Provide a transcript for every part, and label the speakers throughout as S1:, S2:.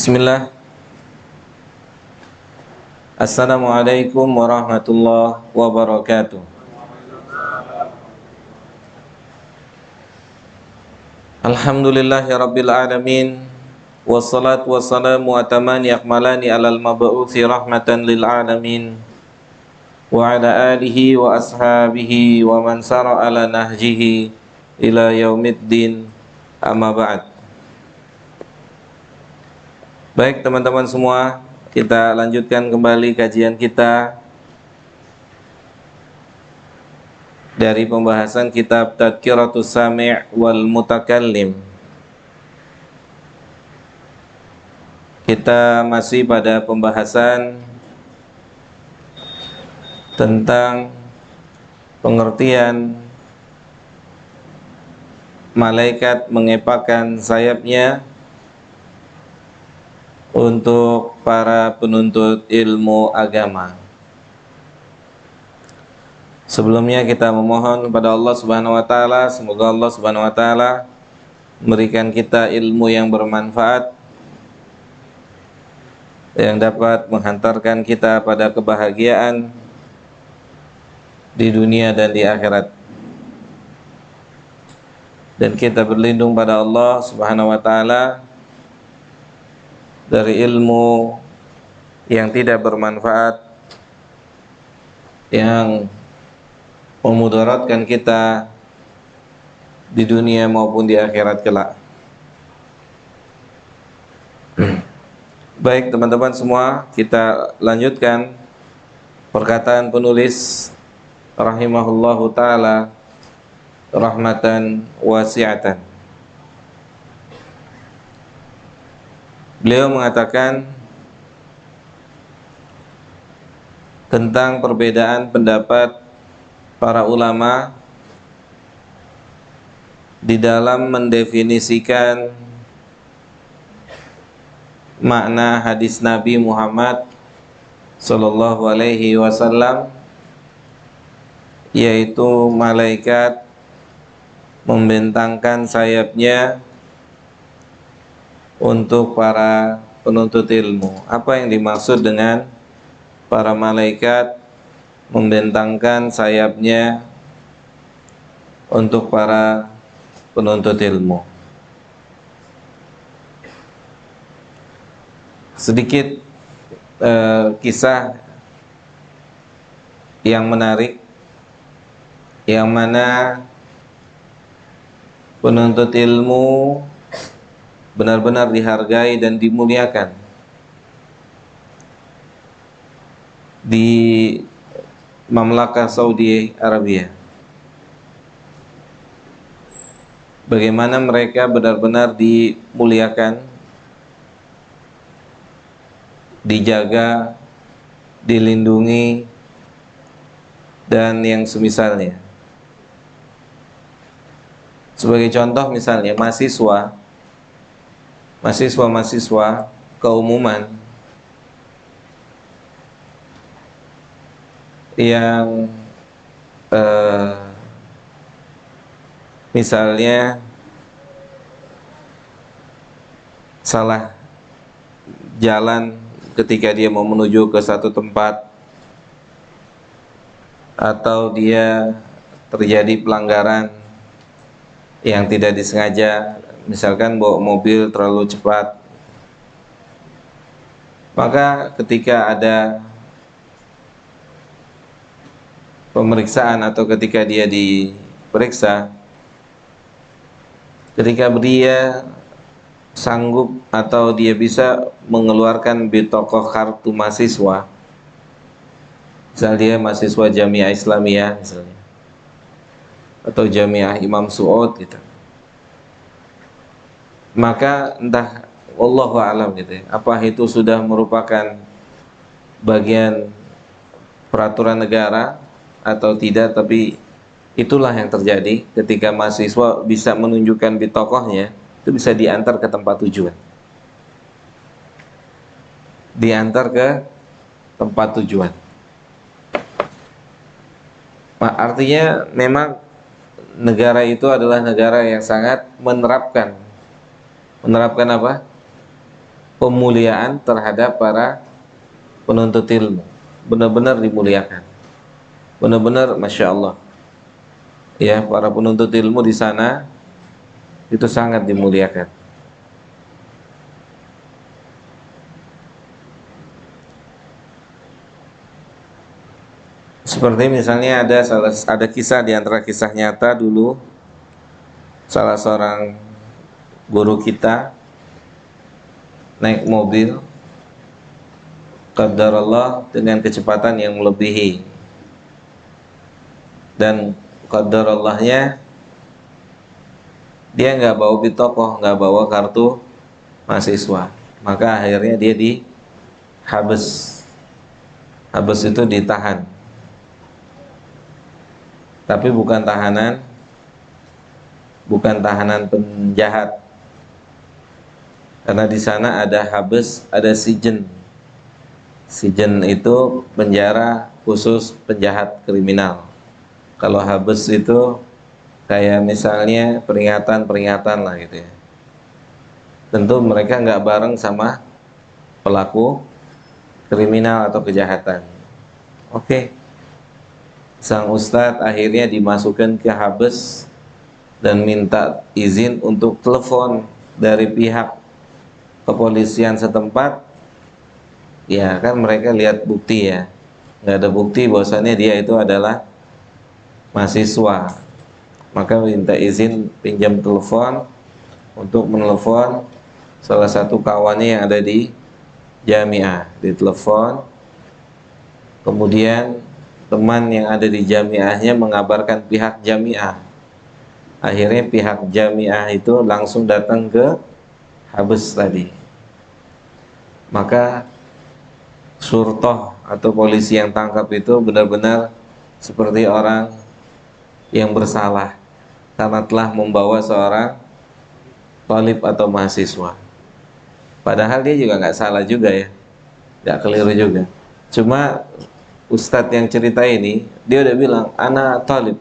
S1: Bismillah. Assalamualaikum warahmatullahi wabarakatuh. Alhamdulillahi rabbil alamin. Wassalatu wassalamu atamani akmalani alal mab'uthi rahmatan lil alamin. Wa ala alihi wa ashabihi wa man sara ala nahjihi ila yaumiddin. Amma ba'd. Baik teman-teman semua, kita lanjutkan kembali kajian kita dari pembahasan kitab Tadhkiratus Sami' wal Mutakallim. Kita masih pada pembahasan tentang pengertian malaikat mengepakkan sayapnya untuk para penuntut ilmu agama. Sebelumnya kita memohon kepada Allah Subhanahu wa taala, semoga Allah Subhanahu wa taala memberikan kita ilmu yang bermanfaat yang dapat menghantarkan kita pada kebahagiaan di dunia dan di akhirat. Dan kita berlindung pada Allah Subhanahu wa taala dari ilmu yang tidak bermanfaat, yang memudaratkan kita di dunia maupun di akhirat kelak. Baik teman-teman semua, kita lanjutkan perkataan penulis rahimahullahu ta'ala rahmatan wasi'atan. Beliau mengatakan tentang perbedaan pendapat para ulama di dalam mendefinisikan makna hadis Nabi Muhammad sallallahu alaihi wasallam, yaitu malaikat membentangkan sayapnya untuk para penuntut ilmu. Apa yang dimaksud dengan para malaikat membentangkan sayapnya untuk para penuntut ilmu? Sedikit kisah yang menarik, yang mana penuntut ilmu benar-benar dihargai dan dimuliakan di Mamlakah Saudi Arabia. Bagaimana mereka benar-benar dimuliakan, dijaga, dilindungi, dan yang semisalnya. Sebagai contoh misalnya mahasiswa keumuman yang misalnya salah jalan ketika dia mau menuju ke satu tempat, atau dia terjadi pelanggaran yang tidak disengaja, misalkan bawa mobil terlalu cepat, maka ketika ada pemeriksaan atau ketika dia diperiksa, ketika dia sanggup atau dia bisa mengeluarkan bitokoh kartu mahasiswa, misalnya dia mahasiswa Jamiah Islamiyah misalnya, atau Jamiah Imam Su'ud gitu, maka entah wallahu a'lam gitu ya, apa itu sudah merupakan bagian peraturan negara atau tidak, tapi itulah yang terjadi ketika mahasiswa bisa menunjukkan bitokohnya, itu bisa diantar ke tempat tujuan, Artinya memang negara itu adalah negara yang sangat menerapkan apa? pemuliaan terhadap para penuntut ilmu, benar-benar dimuliakan, benar-benar masya Allah ya, para penuntut ilmu di sana itu sangat dimuliakan. Seperti misalnya ada kisah di antara kisah nyata dulu, salah seorang guru kita naik mobil qadarullah dengan kecepatan yang melebihi, dan qadarallahnya dia nggak bawa bitokoh, nggak bawa kartu mahasiswa, maka akhirnya dia dihabes. Habes itu ditahan, tapi bukan tahanan penjahat, karena di sana ada habes, ada sijen. Sijen itu penjara khusus penjahat kriminal. Kalau habes itu kayak misalnya peringatan lah gitu ya. Tentu mereka nggak bareng sama pelaku kriminal atau kejahatan. Oke. Sang ustadz akhirnya dimasukkan ke habes dan minta izin untuk telepon dari pihak kepolisian setempat. Ya kan mereka lihat bukti ya, nggak ada bukti bahwasannya dia itu adalah mahasiswa, maka minta izin pinjam telepon untuk menelepon salah satu kawannya yang ada di jamiah. Ditelepon, kemudian teman yang ada di jamiahnya mengabarkan pihak jamiah. Akhirnya pihak jamiah itu langsung datang ke habes tadi. Maka surtoh atau polisi yang tangkap itu benar-benar seperti orang yang bersalah karena telah membawa seorang thalib atau mahasiswa. Padahal dia juga nggak salah juga ya, nggak keliru juga. Cuma ustadz yang cerita ini dia udah bilang ana thalib,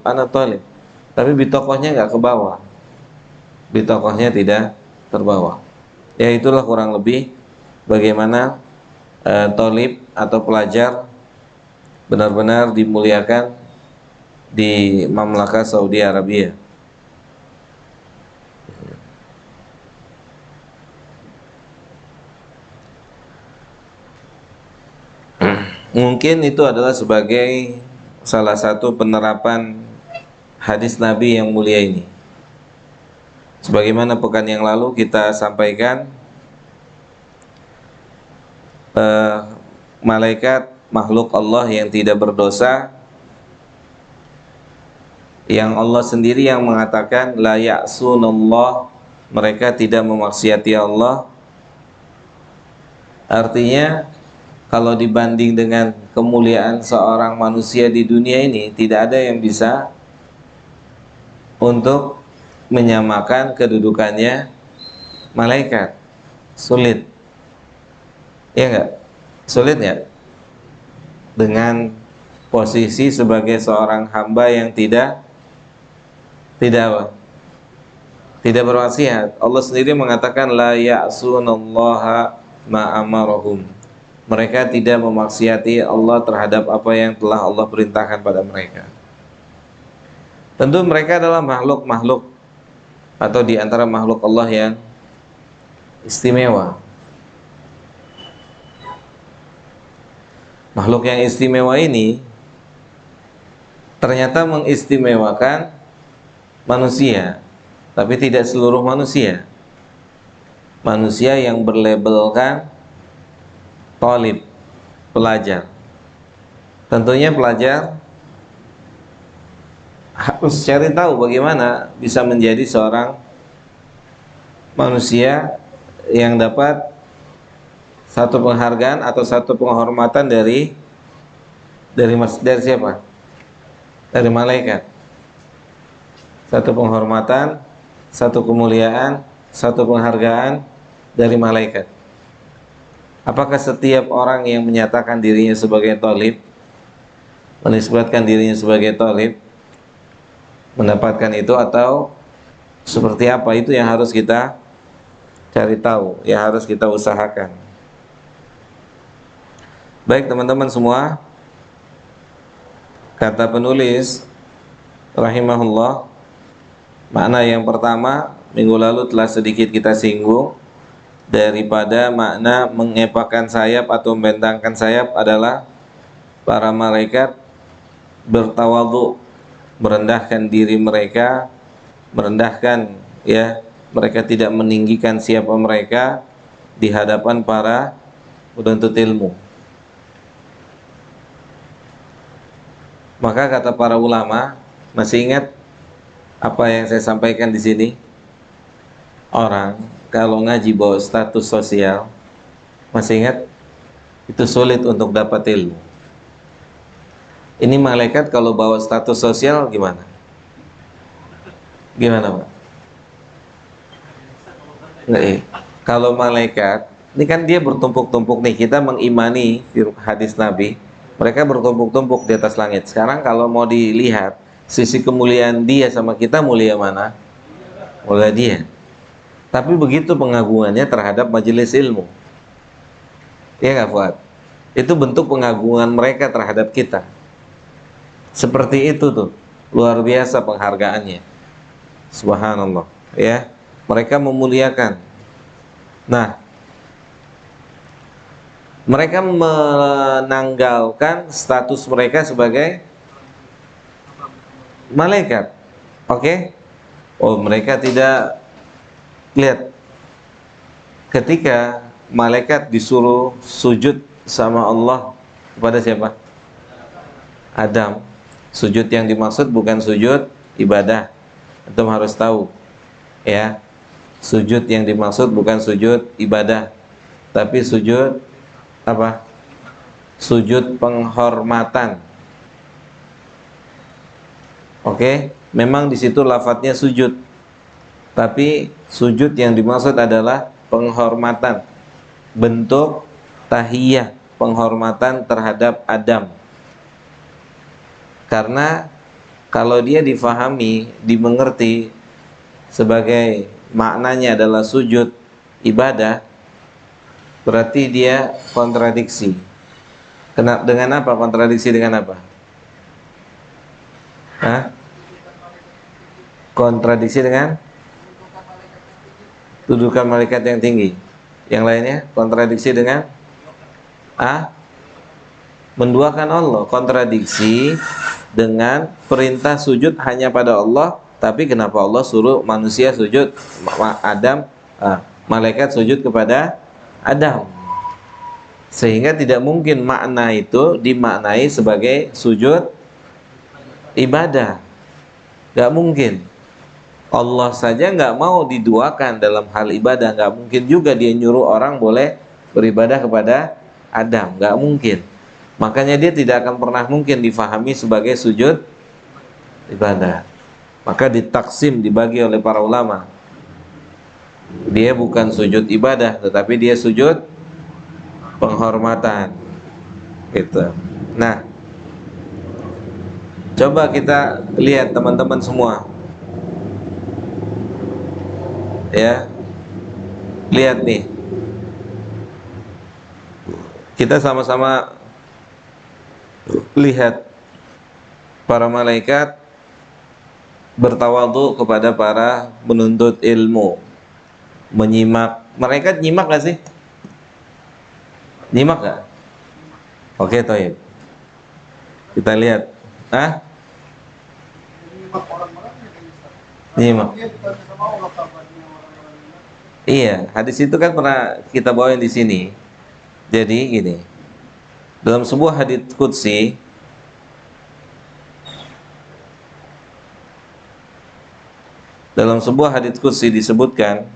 S1: tapi bitokohnya nggak ke bawah, bitokohnya tidak terbawa. Ya itulah kurang lebih bagaimana thalib atau pelajar benar-benar dimuliakan di Mamlakah Saudi Arabia. Mungkin itu adalah sebagai salah satu penerapan hadis Nabi yang mulia ini. Sebagaimana pekan yang lalu kita sampaikan, malaikat makhluk Allah yang tidak berdosa, yang Allah sendiri yang mengatakan la ya'sunallah, mereka tidak memaksiati Allah. Artinya kalau dibanding dengan kemuliaan seorang manusia di dunia ini, tidak ada yang bisa untuk menyamakan kedudukannya malaikat. Sulit. Ya enggak? Sulit enggak? Dengan posisi sebagai seorang hamba yang tidak apa? Tidak berwasiat. Allah sendiri mengatakan la ya'sunallaha ma amarahum. Mereka tidak memaksiati Allah terhadap apa yang telah Allah perintahkan pada mereka. Tentu mereka adalah makhluk-makhluk atau di antara makhluk Allah yang istimewa. Makhluk yang istimewa ini ternyata mengistimewakan manusia, tapi tidak seluruh manusia. Manusia yang berlabelkan thalib, pelajar. Tentunya pelajar harus cari tahu bagaimana bisa menjadi seorang manusia yang dapat satu penghargaan atau satu penghormatan dari siapa? Dari malaikat. Satu penghormatan, satu kemuliaan, satu penghargaan dari malaikat. Apakah setiap orang yang menyatakan dirinya sebagai thalib, menisbatkan dirinya sebagai thalib, mendapatkan itu, atau seperti apa? Itu yang harus kita cari tahu, ya harus kita usahakan. Baik teman-teman semua, kata penulis rahimahullah, makna yang pertama minggu lalu telah sedikit kita singgung, daripada makna mengepakkan sayap atau membentangkan sayap adalah para malaikat bertawadhu, merendahkan diri mereka, merendahkan, ya, mereka tidak meninggikan siapa mereka di hadapan para penuntut ilmu. Maka kata para ulama, masih ingat apa yang saya sampaikan di sini? Orang kalau ngaji bawa status sosial, masih ingat? Itu sulit untuk dapat ilmu. Ini malaikat kalau bawa status sosial gimana? Gimana, Pak? Nggak, kalau malaikat, ini kan dia bertumpuk-tumpuk nih, kita mengimani hadis Nabi, mereka bertumpuk-tumpuk di atas langit. Sekarang kalau mau dilihat sisi kemuliaan dia sama kita, mulia mana? Mulia dia. Tapi begitu pengagungannya terhadap majelis ilmu. Iya nggak, Fuad? Itu bentuk pengagungan mereka terhadap kita. Seperti itu tuh, luar biasa penghargaannya. Subhanallah, ya. Mereka memuliakan. Nah, mereka menanggalkan status mereka sebagai malaikat. Oke? Oh, mereka tidak lihat ketika malaikat disuruh sujud sama Allah kepada siapa? Adam. Sujud yang dimaksud bukan sujud ibadah. Antum harus tahu, ya. Sujud yang dimaksud bukan sujud ibadah, tapi sujud apa? Sujud penghormatan. Oke, memang di situ lafadznya sujud, tapi sujud yang dimaksud adalah penghormatan, bentuk tahiyah, penghormatan terhadap Adam. Karena kalau dia difahami, dimengerti sebagai maknanya adalah sujud ibadah, berarti dia kontradiksi. Dengan apa? Kontradiksi dengan apa? Hah? Kontradiksi dengan dudukan malaikat yang tinggi. Yang lainnya kontradiksi dengan menduakan Allah. Kontradiksi dengan perintah sujud hanya pada Allah, tapi kenapa Allah suruh manusia sujud, malaikat sujud kepada Adam? Sehingga tidak mungkin makna itu dimaknai sebagai sujud ibadah. Gak mungkin. Allah saja nggak mau diduakan dalam hal ibadah, nggak mungkin juga dia nyuruh orang boleh beribadah kepada Adam, nggak mungkin. Makanya dia tidak akan pernah mungkin difahami sebagai sujud ibadah. Maka ditaksim, dibagi oleh para ulama. Dia bukan sujud ibadah, tetapi dia sujud penghormatan. Gitu. Nah, coba kita lihat teman-teman semua. Ya, lihat nih, kita sama-sama lihat para malaikat bertawadhu kepada para penuntut ilmu, menyimak. Malaikat nyimak gak sih? Nyimak gak? Oke, toib. Kita lihat. Nyimak. Iya, hadis itu kan pernah kita bawain di sini. Jadi gini, dalam sebuah hadis qudsi, disebutkan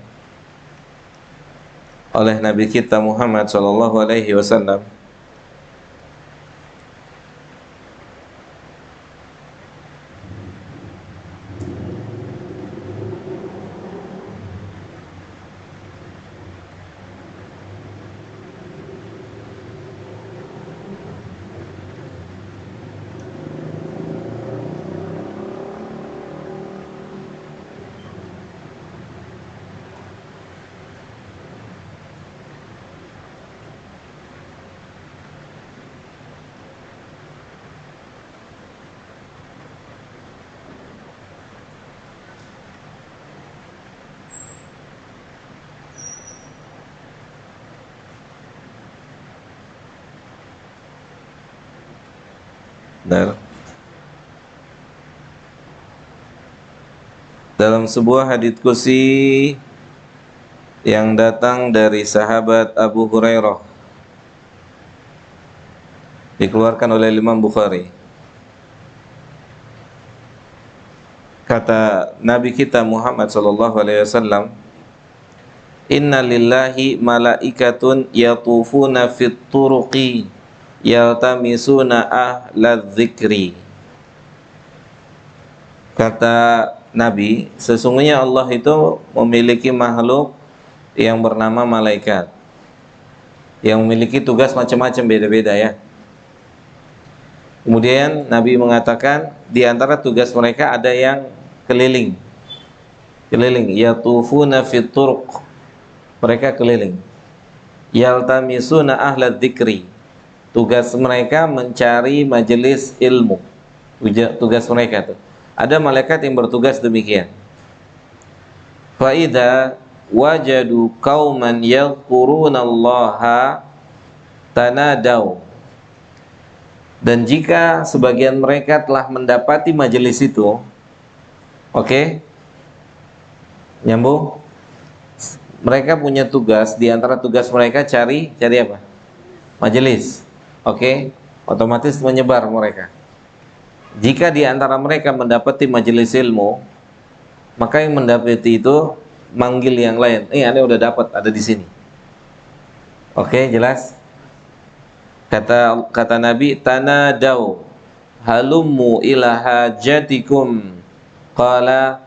S1: oleh Nabi kita Muhammad SAW, Benar. Dalam sebuah hadits qudsi yang datang dari sahabat Abu Hurairah, dikeluarkan oleh Imam Bukhari, kata Nabi kita Muhammad sallallahu alaihi wasallam, "Inna lillahi malaikatun yatufuna fit turuqi yaltamisuna ahlal dzikri." Kata Nabi, sesungguhnya Allah itu memiliki makhluk yang bernama malaikat, yang memiliki tugas macam-macam, beda-beda ya. Kemudian Nabi mengatakan di antara tugas mereka ada yang keliling, yatufuna fit turuq, mereka keliling. Yaltamisuna ahlal dzikri, tugas mereka mencari majelis ilmu. Tugas mereka tuh, ada malaikat yang bertugas demikian. Fa idza wajadu qauman yadhkurunallaha tanadaw, dan jika sebagian mereka telah mendapati majelis itu, oke, nyambung, mereka punya tugas, di antara tugas mereka cari apa? Majelis. Oke, otomatis menyebar mereka. Jika di antara mereka mendapati majelis ilmu, maka yang mendapati itu manggil yang lain. Anda udah dapat, ada di sini. Oke, jelas? Kata Nabi, tanadau halummu ila hajatikum, qala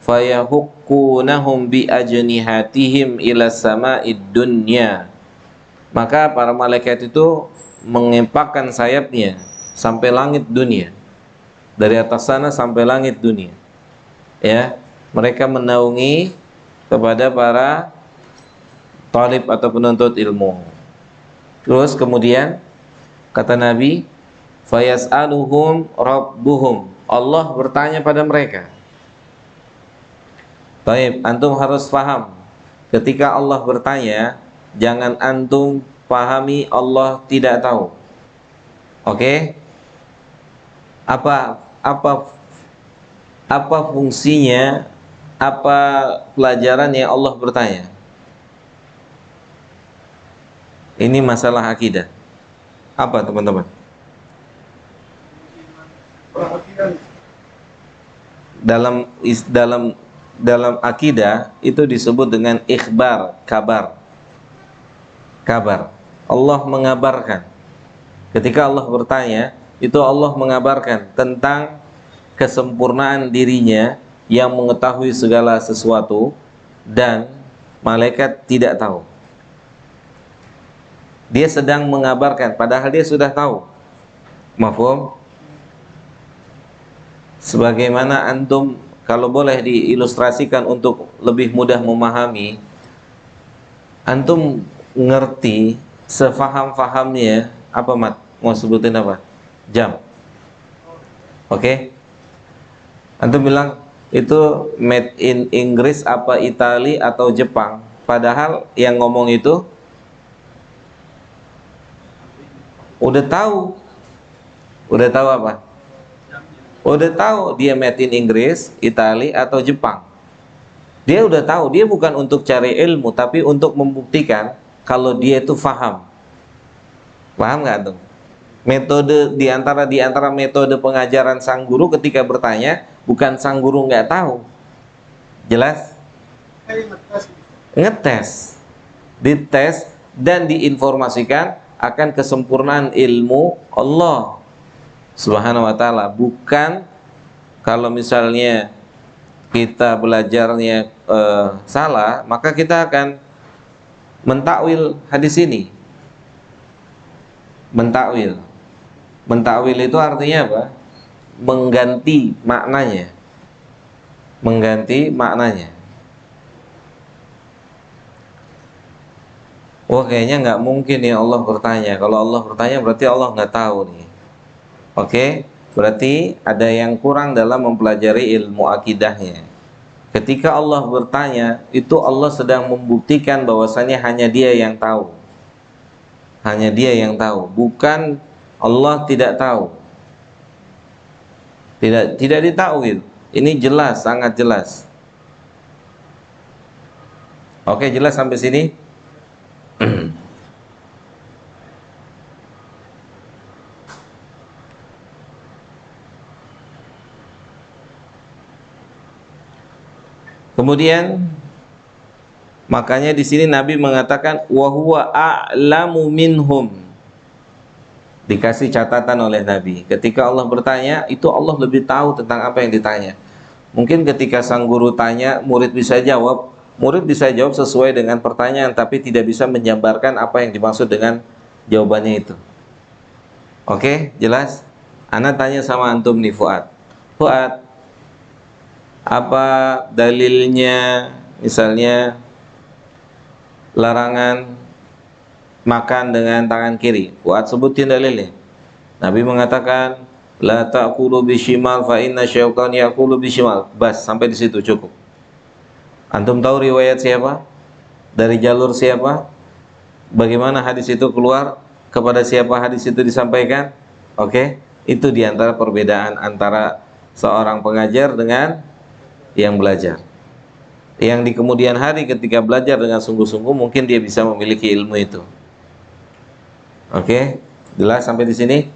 S1: fayahukkunahum bi ajnihatihim ila sama'id dunya. Maka para malaikat itu mengepakkan sayapnya sampai langit dunia, dari atas sana sampai langit dunia. Ya, mereka menaungi kepada para talib atau penuntut ilmu. Terus kemudian kata Nabi, fayas'aluhum rabbuhum, Allah bertanya pada mereka. Baik, antum harus paham, ketika Allah bertanya, jangan antum pahami Allah tidak tahu. Oke? Apa fungsinya, apa pelajaran yang Allah bertanya? Ini masalah akidah. Apa teman-teman? Dalam akidah itu disebut dengan ikhbar, kabar. Allah mengabarkan. Ketika Allah bertanya, itu Allah mengabarkan tentang kesempurnaan dirinya yang mengetahui segala sesuatu, dan malaikat tidak tahu. Dia sedang mengabarkan padahal dia sudah tahu. Mafhum? Sebagaimana antum, kalau boleh diilustrasikan untuk lebih mudah memahami, antum ngerti sefaham-fahamnya apa, Mat? Mau sebutin apa? Jam. Oke? Antum bilang itu made in Inggris apa Itali atau Jepang, padahal yang ngomong itu udah tahu apa? Udah tahu dia made in Inggris, Itali atau Jepang. Dia udah tahu, dia bukan untuk cari ilmu, tapi untuk membuktikan kalau dia itu faham. Paham nggak tuh? Metode di antara metode pengajaran sang guru ketika bertanya, bukan sang guru nggak tahu. Jelas? Ngetes, dites dan diinformasikan akan kesempurnaan ilmu Allah Subhanahu wa ta'ala. Bukan kalau misalnya kita belajarnya salah, maka kita akan mentakwil hadis ini. Mentakwil itu artinya apa? Mengganti maknanya. Wah, kayaknya nggak mungkin ya Allah bertanya. Kalau Allah bertanya berarti Allah nggak tahu nih. Oke, berarti ada yang kurang dalam mempelajari ilmu akidahnya. Ketika Allah bertanya, itu Allah sedang membuktikan bahwasanya hanya Dia yang tahu. Hanya Dia yang tahu, bukan Allah tidak tahu. Tidak ditakwil. Ini jelas, sangat jelas. Oke, jelas sampai sini? Kemudian makanya di sini Nabi mengatakan wa huwa a'lamu minhum. Dikasih catatan oleh Nabi. Ketika Allah bertanya, itu Allah lebih tahu tentang apa yang ditanya. Mungkin ketika sang guru tanya, murid bisa jawab. Murid bisa jawab sesuai dengan pertanyaan, tapi tidak bisa menjabarkan apa yang dimaksud dengan jawabannya itu. Oke, jelas? Ana tanya sama antum nih, Fuad. Fuad, apa dalilnya misalnya larangan makan dengan tangan kiri? Fuad sebutin dalilnya. Nabi mengatakan la ta'kulu bishimal fa inna syaitan ya'kulu bishimal. Bas, sampai di situ cukup. Antum tahu riwayat siapa? Dari jalur siapa? Bagaimana hadis itu keluar? Kepada siapa hadis itu disampaikan? Oke, itu diantara perbedaan antara seorang pengajar dengan yang belajar. Yang di kemudian hari ketika belajar dengan sungguh-sungguh, mungkin dia bisa memiliki ilmu itu. Oke, jelas sampai di sini?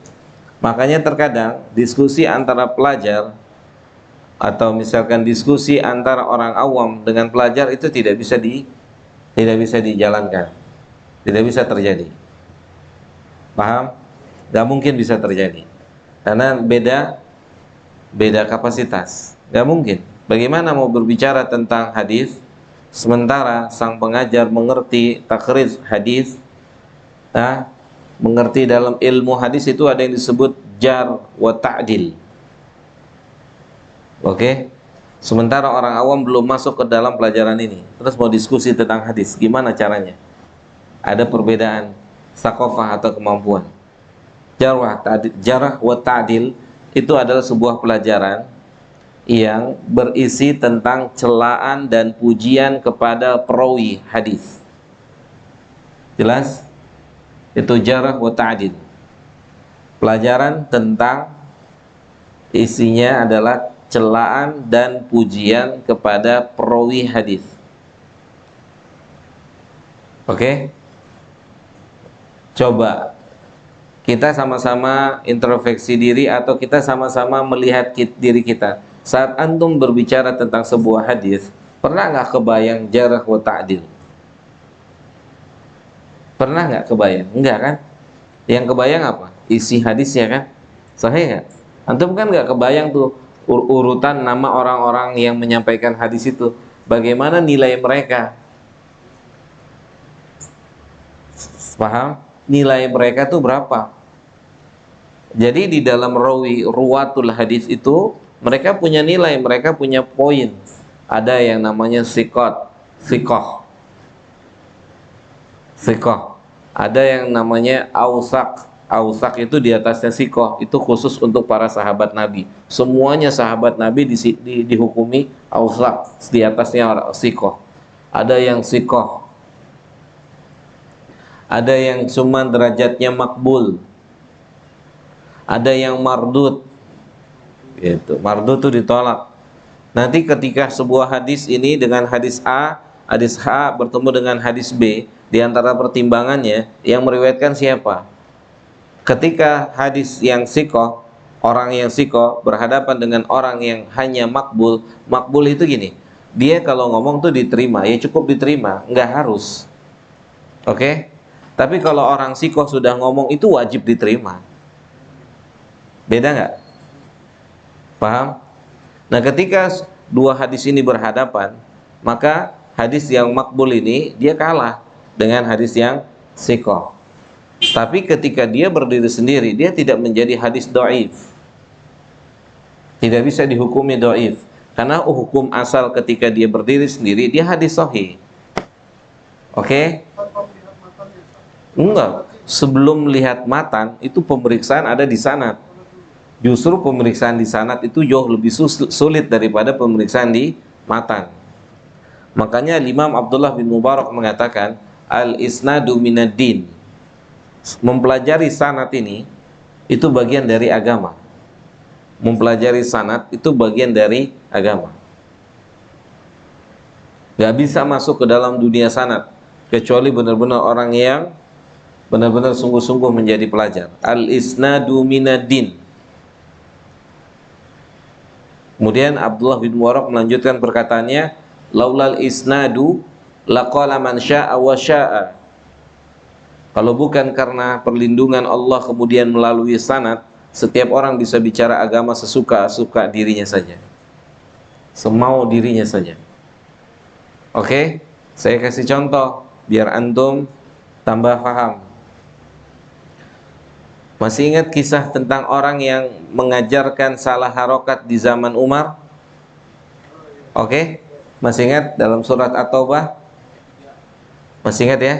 S1: Makanya terkadang diskusi antara pelajar atau misalkan diskusi antara orang awam dengan pelajar itu tidak bisa dijalankan. Tidak bisa terjadi. Paham? Gak mungkin bisa terjadi. Karena beda kapasitas. Gak mungkin. Bagaimana mau berbicara tentang hadis sementara sang pengajar mengerti takhrij hadis, mengerti dalam ilmu hadis itu ada yang disebut jar wa ta'dil. Oke? Sementara orang awam belum masuk ke dalam pelajaran ini, terus mau diskusi tentang hadis, gimana caranya? Ada perbedaan sakofah atau kemampuan. Jarah wa ta'dil itu adalah sebuah pelajaran yang berisi tentang celaan dan pujian kepada perawi hadis. Jelas? Itu jarah wa ta'dil. Pelajaran tentang isinya adalah celaan dan pujian kepada perawi hadis. Oke? Coba kita sama-sama introspeksi diri atau kita sama-sama melihat diri kita. Saat antum berbicara tentang sebuah hadis, pernah nggak kebayang jarah wa ta'dil? Pernah nggak kebayang? Enggak kan? Yang kebayang apa? Isi hadisnya kan? Sahih nggak? Antum kan nggak kebayang tuh urutan nama orang-orang yang menyampaikan hadis itu. Bagaimana nilai mereka? Paham? Nilai mereka tuh berapa? Jadi di dalam ruwatul hadis itu mereka punya nilai, mereka punya poin. Ada yang namanya sikoh. Ada yang namanya ausak. Ausak itu di atasnya sikoh, itu khusus untuk para sahabat Nabi. Semuanya sahabat Nabi dihukumi ausak, di atasnya sikoh. Ada yang sikoh, ada yang cuma derajatnya makbul, ada yang mardud. Itu mardud itu ditolak. Nanti ketika sebuah hadis ini dengan hadis hadis A bertemu dengan hadis B, di antara pertimbangannya yang meriwayatkan siapa? Ketika hadis yang sikoh, orang yang sikoh berhadapan dengan orang yang hanya makbul. Makbul itu gini, dia kalau ngomong tuh diterima, ya cukup diterima, nggak harus. Oke? Tapi kalau orang sikoh sudah ngomong itu wajib diterima. Beda nggak? Paham? Nah, ketika dua hadis ini berhadapan, maka hadis yang makbul ini dia kalah dengan hadis yang sikoh. Tapi ketika dia berdiri sendiri, dia tidak menjadi hadis dhaif. Tidak bisa dihukumi dhaif. Karena hukum asal ketika dia berdiri sendiri, dia hadis sahih. Oke? Enggak. Sebelum lihat matan, itu pemeriksaan ada di sanad. Justru pemeriksaan di sanad itu jauh lebih sulit daripada pemeriksaan di matan. Makanya Imam Abdullah bin Mubarak mengatakan, al-isnadu minad-din. Mempelajari sanad ini itu bagian dari agama. mempelajari sanad itu bagian dari agama. Gak bisa masuk ke dalam dunia sanad kecuali benar-benar orang yang benar-benar sungguh-sungguh menjadi pelajar. Al-isnadu minad-din. Kemudian Abdullah bin Mubarak melanjutkan perkataannya, laulal isnadu laqala man syaa wa syaa. Kalau bukan karena perlindungan Allah kemudian melalui sanad, setiap orang bisa bicara agama sesuka-suka dirinya saja, semau dirinya saja. Oke, saya kasih contoh biar antum tambah paham. Masih ingat kisah tentang orang yang mengajarkan salah harokat di zaman Umar? Oke, masih ingat dalam surat At-Taubah? Masih ingat ya?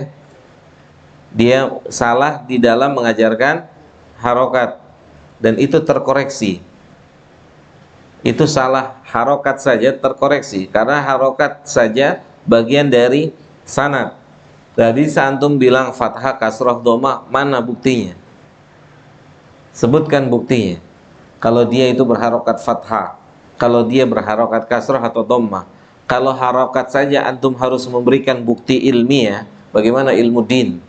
S1: Dia salah di dalam mengajarkan harokat dan itu terkoreksi. Itu salah harokat saja terkoreksi karena harokat saja bagian dari sanad. Tadi antum bilang fathah, kasroh, dhamma, mana buktinya? Sebutkan buktinya. Kalau dia itu berharokat fathah, kalau dia berharokat kasrah atau dhammah. Kalau harokat saja antum harus memberikan bukti ilmiah, bagaimana ilmu din?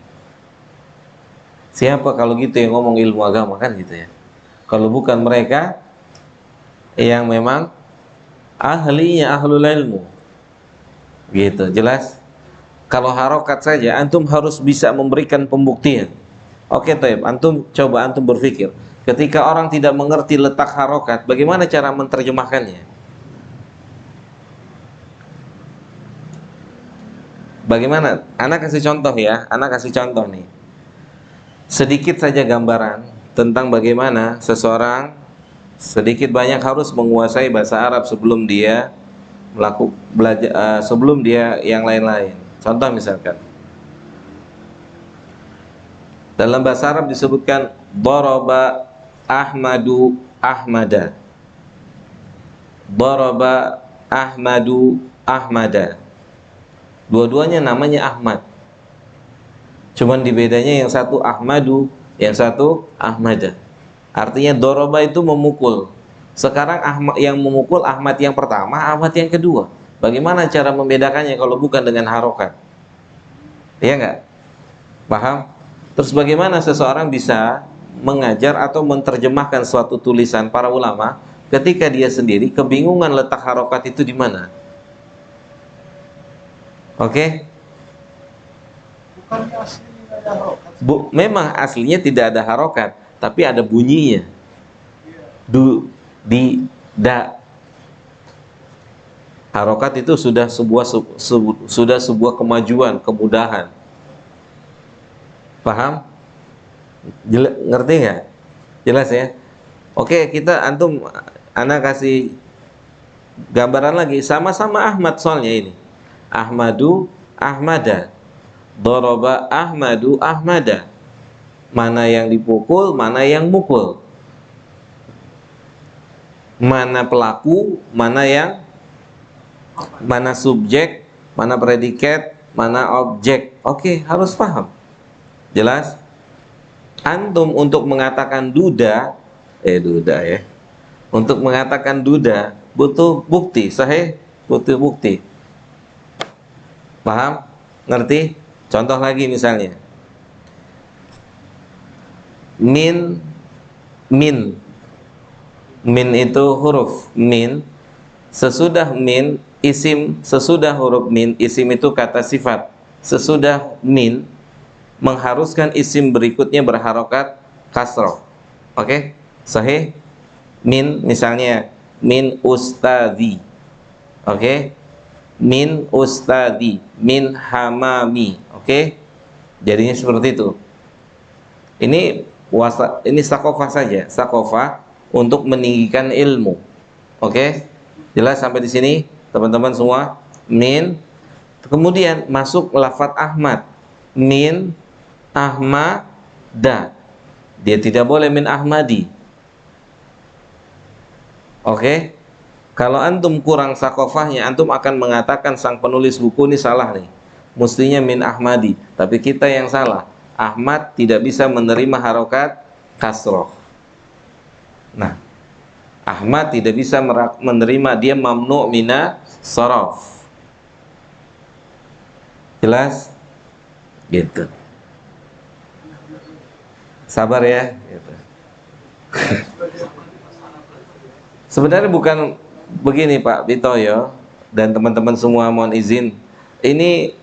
S1: Siapa kalau gitu yang ngomong ilmu agama, kan gitu ya. Kalau bukan mereka yang memang ahlinya, ahlul ilmu, gitu, jelas. Kalau harokat saja antum harus bisa memberikan pembuktian. Oke, Taib, antum berpikir, ketika orang tidak mengerti letak harokat, bagaimana cara menerjemahkannya? Bagaimana? Anak kasih contoh ya, anak kasih contoh nih. Sedikit saja gambaran tentang bagaimana seseorang sedikit banyak harus menguasai bahasa Arab sebelum dia sebelum dia yang lain-lain. Contoh misalkan, dalam bahasa Arab disebutkan daraba Ahmadu Ahmada. Daraba Ahmadu Ahmada. Dua-duanya namanya Ahmad. Cuman dibedanya yang satu Ahmadu, yang satu Ahmada. Artinya daraba itu memukul. Sekarang Ahmad yang memukul Ahmad yang pertama, Ahmad yang kedua. Bagaimana cara membedakannya kalau bukan dengan harokat? Iya enggak? Paham? Terus bagaimana seseorang bisa mengajar atau menerjemahkan suatu tulisan para ulama ketika dia sendiri kebingungan letak harokat itu di mana? Oke? Memang aslinya tidak ada harokat, tapi ada bunyinya. Da. Harokat itu sudah sebuah kemajuan, kemudahan. Paham? Ngerti nggak? Jelas ya? Oke, anak kasih gambaran lagi. Sama-sama Ahmad soalnya ini. Ahmadu Ahmada. Daraba Ahmadu Ahmada. Mana yang dipukul, mana yang mukul. Mana pelaku, mana subjek, mana predikat, mana objek. Oke, harus paham. Jelas? Antum untuk mengatakan duda ya. Untuk mengatakan duda butuh bukti, sahih, butuh bukti. Paham? Ngerti? Contoh lagi misalnya. Min itu huruf min. Sesudah min isim, sesudah huruf min isim itu kata sifat. Sesudah min mengharuskan isim berikutnya berharokat kasroh. Oke? Sahih? Min misalnya min ustadzi. Oke? Min ustadzi, min hamami. Oke? Jadinya seperti itu. Ini sakofah saja, sakofah untuk meninggikan ilmu. Oke? Jelas sampai di sini teman-teman semua? Min. Kemudian masuk lafadz Ahmad. Min Ahmada. Dia tidak boleh min Ahmadi. Oke? Kalau antum kurang sakofahnya, antum akan mengatakan sang penulis buku ini salah nih. Mestinya min Ahmadi, tapi kita yang salah. Ahmad tidak bisa menerima harokat kasroh. Nah, Ahmad tidak bisa menerima, dia mamnu' mina saraf. Jelas? Gitu. Sabar ya gitu. Sebenarnya bukan begini Pak Bitoyo dan teman-teman semua, mohon izin. Ini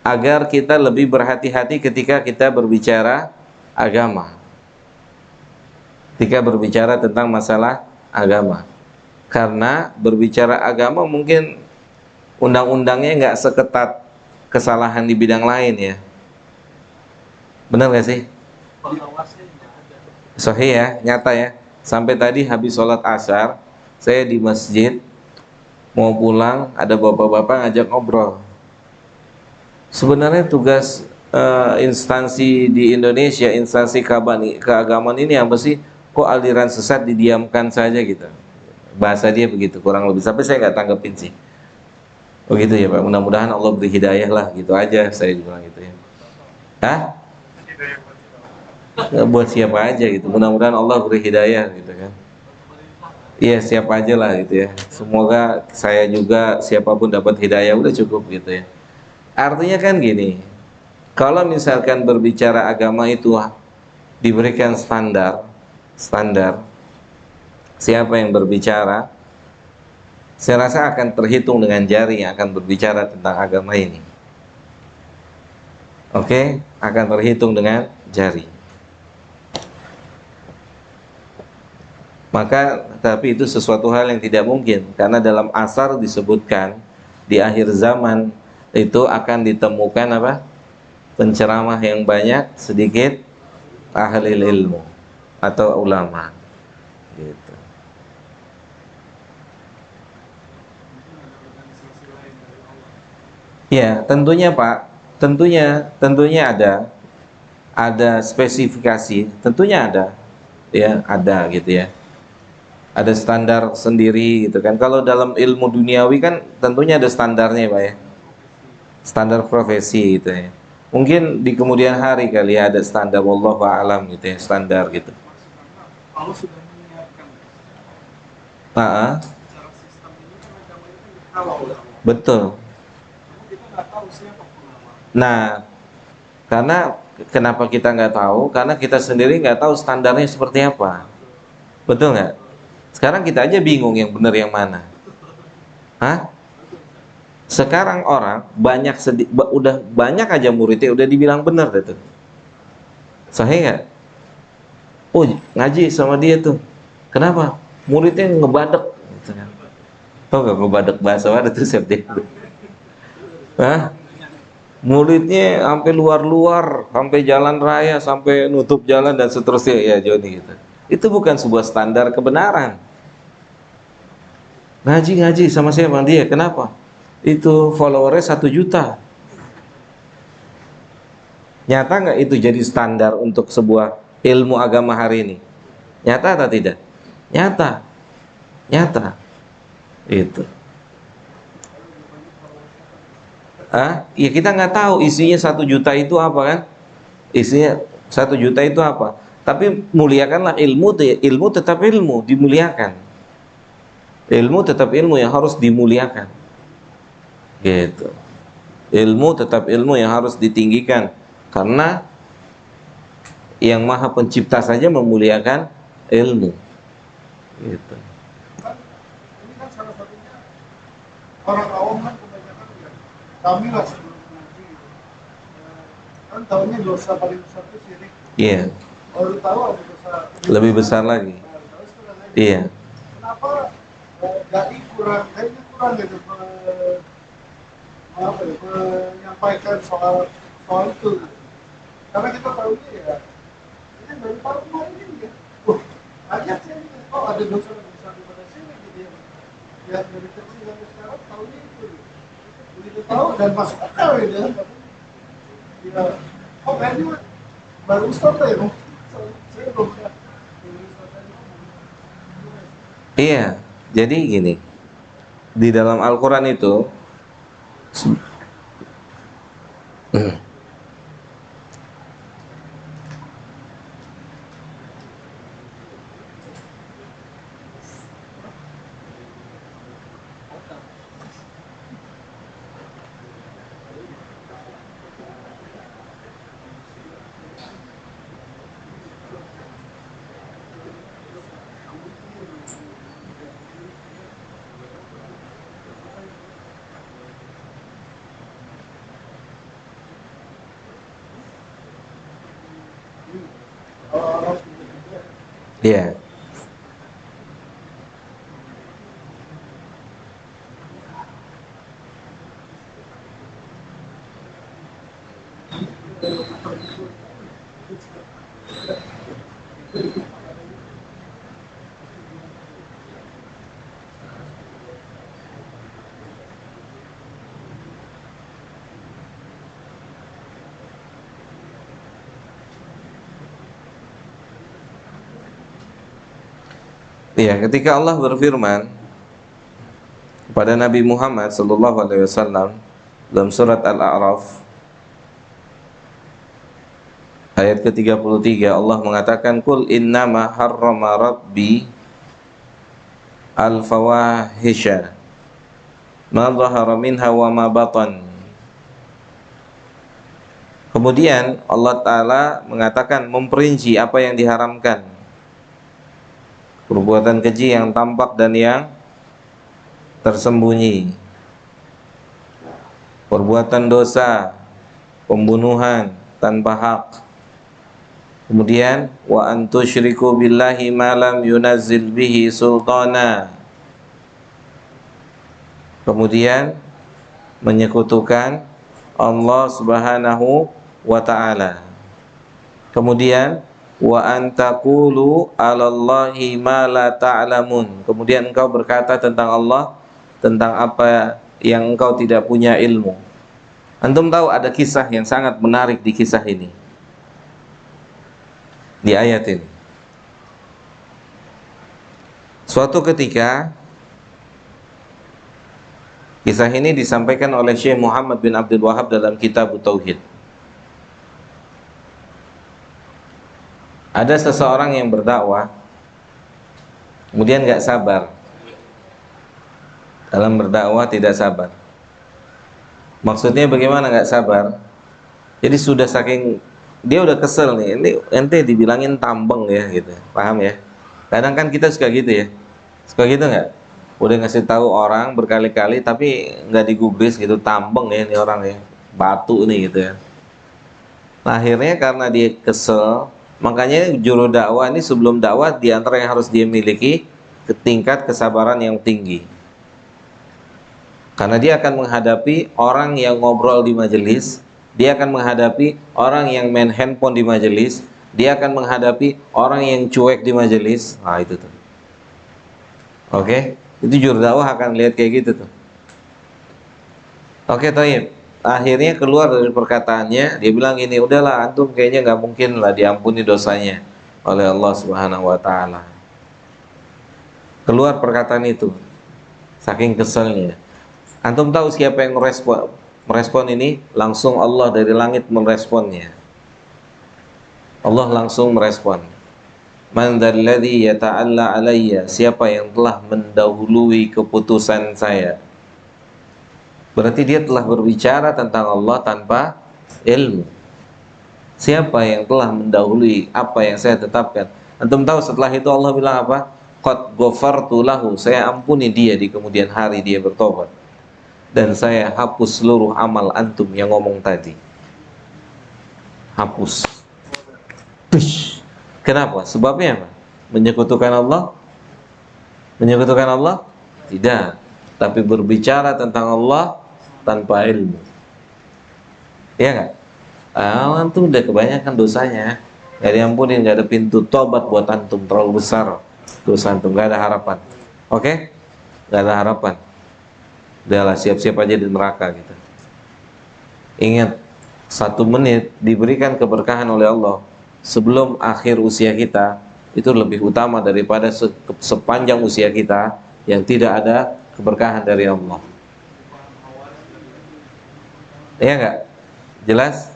S1: agar kita lebih berhati-hati ketika kita berbicara agama. Ketika berbicara tentang masalah agama. Karena berbicara agama mungkin undang-undangnya nggak seketat kesalahan di bidang lain ya. Benar nggak sih? Sahih ya, nyata ya. Sampai tadi habis sholat asar, saya di masjid mau pulang, ada bapak-bapak ngajak ngobrol. Sebenarnya tugas instansi di Indonesia, instansi keagamaan ini apa sih? Kok aliran sesat didiamkan saja gitu? Bahasa dia begitu, kurang lebih. Sampai saya nggak tanggepin sih. Oh gitu ya Pak. Mudah-mudahan Allah beri hidayah lah, gitu aja saya bilang gitu ya. Hah? Buat siapa aja gitu. Mudah-mudahan Allah beri hidayah gitu kan. Iya siapa aja lah gitu ya. Semoga saya juga siapapun dapat hidayah, udah cukup gitu ya. Artinya kan gini, kalau misalkan berbicara agama itu diberikan standar siapa yang berbicara, saya rasa akan terhitung dengan jari yang akan berbicara tentang agama ini. Oke, akan terhitung dengan jari. Maka tapi itu sesuatu hal yang tidak mungkin, karena dalam asar disebutkan di akhir zaman itu akan ditemukan apa? Penceramah yang banyak, sedikit ahli ilmu atau ulama gitu. Ya, tentunya Pak, tentunya ada spesifikasi, tentunya ada ya, ada gitu ya. Ada standar sendiri gitu kan. Kalau dalam ilmu duniawi kan tentunya ada standarnya Pak ya. Standar profesi gitu ya. Mungkin di kemudian hari kali ya ada standar, wallahu a'lam gitu ya, standar gitu.
S2: Allah sudah menyiapkan
S1: Ah,
S2: secara sistem ini kan agama ini kan dikawal oleh Allah.
S1: betul.
S2: Namun kita nggak tahu siapa pengawal.
S1: Nah, karena kenapa kita nggak tahu? Karena kita sendiri nggak tahu standarnya seperti apa. Betul nggak? Sekarang kita aja bingung yang benar yang mana. Hah? Sekarang orang udah banyak aja muridnya udah dibilang benar itu. Sahih nggak? Oh, ngaji sama dia tuh. Kenapa? Muridnya ngebadek gitu kan. Tau gak ngebadek, bahasa mana tuh Septi? Hah? Muridnya sampai luar-luar, sampai jalan raya, sampai nutup jalan dan seterusnya ya Joni gitu. Itu bukan sebuah standar kebenaran. Ngaji sama siapa dia? Kenapa? Itu followernya 1 juta. Nyata nggak itu jadi standar untuk sebuah ilmu agama hari ini? Nyata atau tidak? Nyata, nyata. Itu. Ya kita nggak tahu isinya 1 juta itu apa kan? Isinya 1 juta itu apa? Tapi muliakanlah ilmu, ilmu tetap ilmu, dimuliakan. Ilmu tetap ilmu yang harus dimuliakan. Gitu. Ilmu tetap ilmu yang harus ditinggikan, karena yang Maha Pencipta saja memuliakan ilmu. Gitu.
S2: Kan ini kan salah satunya orang awam kan kebanyakan ya kami lah sebelum ngaji gitu. Kan tahunya dosa paling besar itu syirik.
S1: Iya. Yeah.
S2: Baru tahu ada dosa
S1: Lebih besar lagi.
S2: Baru tahu sekarang aja.
S1: Iya.
S2: Kenapa dai kurang, kayaknya kurang gitu menyampaikan soal itu gitu. Karena kita tahunya ya ini dari Pak Umar ini ya. Banyak sih ini. Oh ada dosa yang besar daripada sini gitu ya. Yang dari kecil sampai sekarang tahunya itu. Begitu tahu dan masuk akal gitu ya. Ya, oh kayaknya baru Ustaz ya. Saya belum pernah.
S1: Iya. Jadi gini, di dalam Al-Quran itu
S2: orang
S1: Iya. Iya, ketika Allah berfirman kepada Nabi Muhammad sallallahu alaihi wasallam dalam surat Al-A'raf ayat ke-33, Allah mengatakan, "Qul innama harrama rabbi al-fawahisha ma dhahara minha wa ma batan." Kemudian Allah Ta'ala mengatakan, memperinci apa yang diharamkan, perbuatan keji yang tampak dan yang tersembunyi, perbuatan dosa, pembunuhan tanpa hak. Kemudian wa antusyriku billahi ma lam yunazzil bihi sultana. Kemudian menyekutukan Allah Subhanahu wa taala. Kemudian wa antaqulu 'alallahi ma la ta'lamun. Kemudian engkau berkata tentang Allah tentang apa yang engkau tidak punya ilmu. Antum tahu ada kisah yang sangat menarik di kisah ini, di ayat ini. Suatu ketika, kisah ini disampaikan oleh Syekh Muhammad bin Abdul Wahab dalam kitab Tauhid. Ada seseorang yang berdakwah, kemudian gak sabar. Dalam berdakwah tidak sabar. Maksudnya bagaimana gak sabar? Jadi sudah saking dia udah kesel nih, ini ente dibilangin tambeng ya gitu, paham ya? Kadang kan kita suka gitu ya, suka gitu nggak? Udah ngasih tahu orang berkali-kali tapi nggak digubris gitu, tambeng ya ini orang ya, batu nih gitu ya. Nah, akhirnya karena dia kesel, makanya juru dakwah ini sebelum dakwah di antara yang harus dia miliki tingkat kesabaran yang tinggi. Karena dia akan menghadapi orang yang ngobrol di majelis, dia akan menghadapi orang yang main handphone di majelis, dia akan menghadapi orang yang cuek di majelis. Nah, itu tuh. Oke, itu juru dakwah akan lihat kayak gitu tuh. Oke, Thayyib. Akhirnya keluar dari perkataannya, dia bilang gini, udahlah antum kayaknya nggak mungkin lah diampuni dosanya oleh Allah Subhanahu wa taala. Keluar perkataan itu. Saking keselnya. Antum tahu siapa yang merespon ini? Langsung Allah dari langit meresponnya. Allah langsung merespon. Man dzalladzi yata'alla alayya? Siapa yang telah mendahului keputusan saya? Berarti dia telah berbicara tentang Allah tanpa ilmu. Siapa yang telah mendahului apa yang saya tetapkan? Antum tahu setelah itu Allah bilang apa? Qad ghafartu lahu. Saya ampuni dia di kemudian hari dia bertobat. Dan saya hapus seluruh amal antum yang ngomong tadi. Hapus. Push. Kenapa? Sebabnya apa? Menyekutukan Allah? Menyekutukan Allah? Tidak. Tapi berbicara tentang Allah tanpa ilmu. Iya nggak? Antum udah kebanyakan dosanya. Gak diampunin, gak ada pintu tobat buat antum, terlalu besar dosa antum, gak ada harapan. Oke? Gak ada harapan. Udahlah, siap-siap aja di neraka gitu. Ingat, 1 menit diberikan keberkahan oleh Allah sebelum akhir usia kita itu lebih utama daripada sepanjang usia kita yang tidak ada keberkahan dari Allah. Iya enggak? Jelas?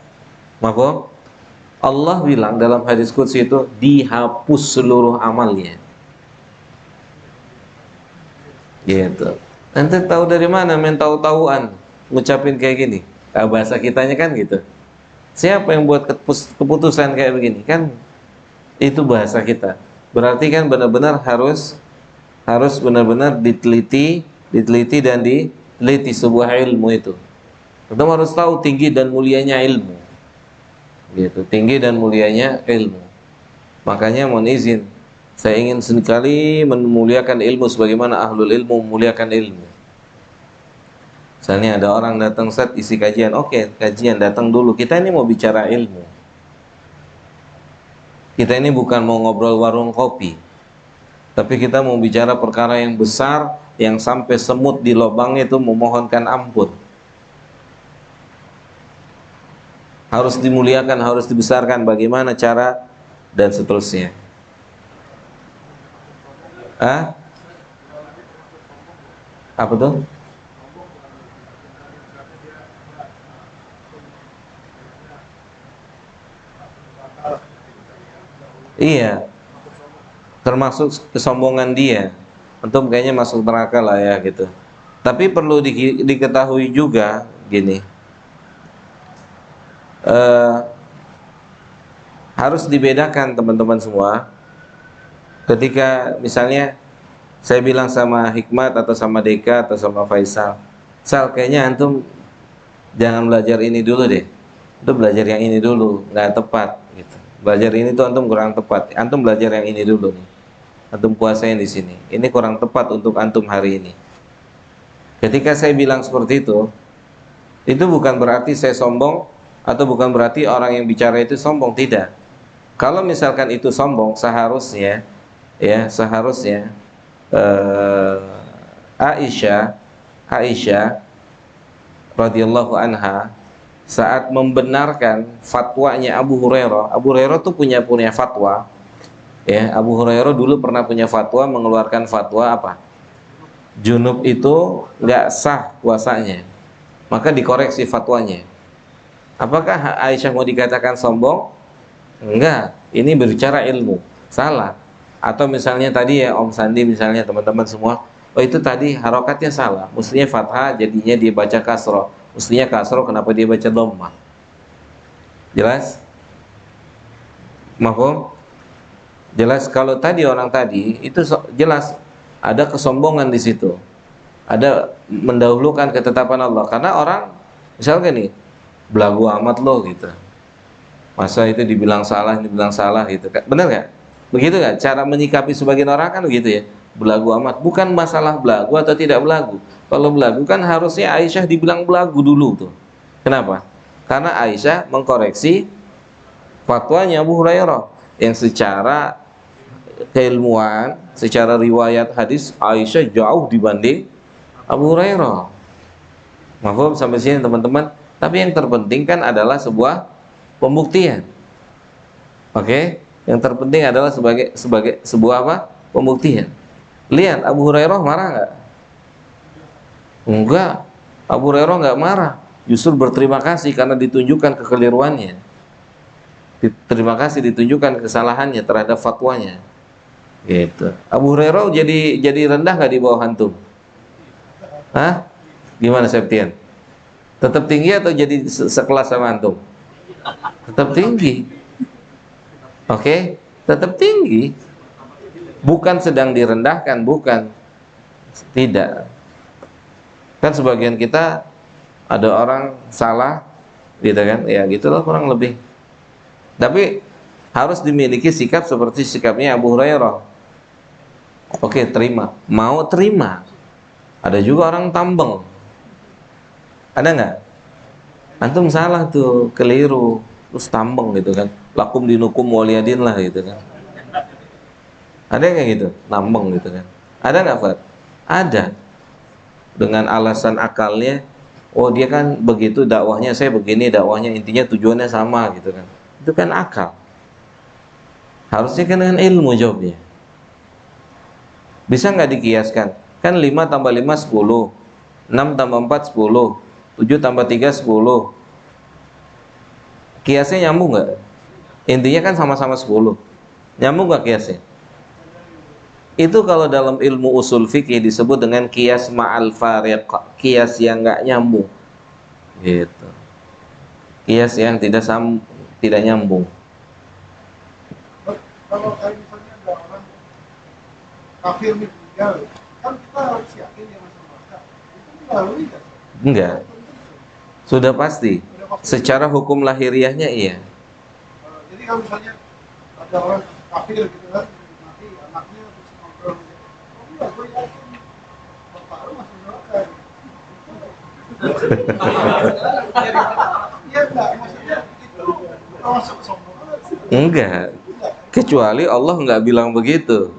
S1: Mafhum? Allah bilang dalam hadis qudsi itu dihapus seluruh amalnya. Gitu. Nanti tahu dari mana main tahu-tahuan ngucapin kayak gini? Bahasa kitanya kan gitu. Siapa yang buat keputusan kayak begini? Kan itu bahasa kita. Berarti kan benar-benar harus benar-benar diteliti dan diliti sebuah ilmu itu. Kita harus tahu tinggi dan mulianya ilmu. gitu. Tinggi dan mulianya ilmu. Makanya mohon izin, saya ingin sekali memuliakan ilmu sebagaimana ahlul ilmu memuliakan ilmu. Misalnya ada orang datang, Ustaz, isi kajian. Oke, kajian, datang dulu. Kita ini mau bicara ilmu. Kita ini bukan mau ngobrol warung kopi, tapi kita mau bicara perkara yang besar, yang sampai semut di lubangnya itu memohonkan ampun. Harus dimuliakan, harus dibesarkan. Bagaimana cara dan seterusnya. Apa tuh? Iya, termasuk kesombongan dia. Antum kayaknya masuk neraka lah ya gitu. Tapi perlu diketahui juga gini, eh, harus dibedakan teman-teman semua. Ketika misalnya saya bilang sama Hikmat atau sama Deka atau sama Faisal, Sal, kayaknya antum jangan belajar ini dulu deh, antum belajar yang ini dulu, nggak tepat gitu. Belajar ini tuh antum kurang tepat, antum belajar yang ini dulu nih, antum kuasain di sini, ini kurang tepat untuk antum hari ini. Ketika saya bilang seperti itu bukan berarti saya sombong, atau bukan berarti orang yang bicara itu sombong, tidak. Kalau misalkan itu sombong, seharusnya Aisyah radhiyallahu anha saat membenarkan fatwanya Abu Hurairah tuh punya fatwa, ya. Abu Hurairah dulu pernah punya fatwa, mengeluarkan fatwa apa? Junub itu nggak sah puasanya, maka dikoreksi fatwanya. Apakah Aisyah mau dikatakan sombong? Enggak, ini berbicara ilmu, salah. Atau misalnya tadi ya Om Sandi, misalnya teman-teman semua, oh itu tadi harokatnya salah, mestinya fathah jadinya dia baca kasroh, mestinya kasroh kenapa dia baca dhammah. Jelas? Mahfum? Jelas. Kalau tadi orang tadi itu jelas ada kesombongan di situ, ada mendahulukan ketetapan Allah. Karena orang misalkan nih, belagu amat loh gitu, masa itu dibilang salah, dibilang salah gitu, benar nggak? Begitu nggak? Cara menyikapi sebagian orang kan begitu ya, belagu amat. Bukan masalah belagu atau tidak belagu. Kalau belagu kan harusnya Aisyah dibilang belagu dulu tuh. Kenapa? Karena Aisyah mengkoreksi fatwanya Abu Hurairah yang secara keilmuan, secara riwayat hadis Aisyah jauh dibanding Abu Hurairah. Mahfum sampai sini teman-teman. Tapi yang terpenting kan adalah sebuah pembuktian. Oke, yang terpenting adalah sebagai sebuah apa? Pembuktian. Lihat Abu Hurairah marah nggak? Enggak. Abu Hurairah nggak marah, justru berterima kasih karena ditunjukkan kekeliruannya. Terima kasih ditunjukkan kesalahannya terhadap fatwanya. Gitu. Abu Hurairah jadi rendah nggak di bawah antum? Hah? Gimana Septian? Tetap tinggi atau jadi sekelas sama antum? Tetap tinggi. Oke, tetap tinggi. Bukan sedang direndahkan, bukan. Tidak. Kan sebagian kita ada orang salah gitu kan? Ya gitulah kurang lebih. Tapi harus dimiliki sikap seperti sikapnya Abu Hurairah. Oke, terima. Mau terima. Ada juga orang tambeng. Ada nggak? Antum salah tuh, keliru, terus tambeng gitu kan, lakum dinukum waliyadin lah gitu kan. Ada yang kayak gitu, nambeng gitu kan. Ada nggak Fat? Ada. Dengan alasan akalnya, oh dia kan begitu dakwahnya, saya begini dakwahnya, intinya tujuannya sama gitu kan. Itu kan akal. Harusnya kan dengan ilmu jawabnya. Bisa nggak dikiaskan? Kan 5 tambah 5 10, 6 tambah 4 10, 7 tambah 3 10. Kiasnya nyambung nggak? Intinya kan sama-sama 10. Nyambung nggak kiasnya? Itu kalau dalam ilmu usul fikih disebut dengan kias ma'al fariq, kias yang nggak nyambung. Gitu. Kias yang tidak nyambung.
S2: Kalau kayak misalnya ada orang kafir meninggal, kan kita harus yakin dia masuk neraka. Itu melalui nggak?
S1: Enggak. Sudah pasti. Secara hukum lahiriahnya iya.
S2: Jadi kalau misalnya ada orang kafir gitu kan, mati anaknya terus ngobrol, oh iya, gue yakin bapak lu masuk neraka. Iya enggak, maksudnya itu masuk kesombongan.
S1: Enggak. Kecuali Allah nggak bilang begitu.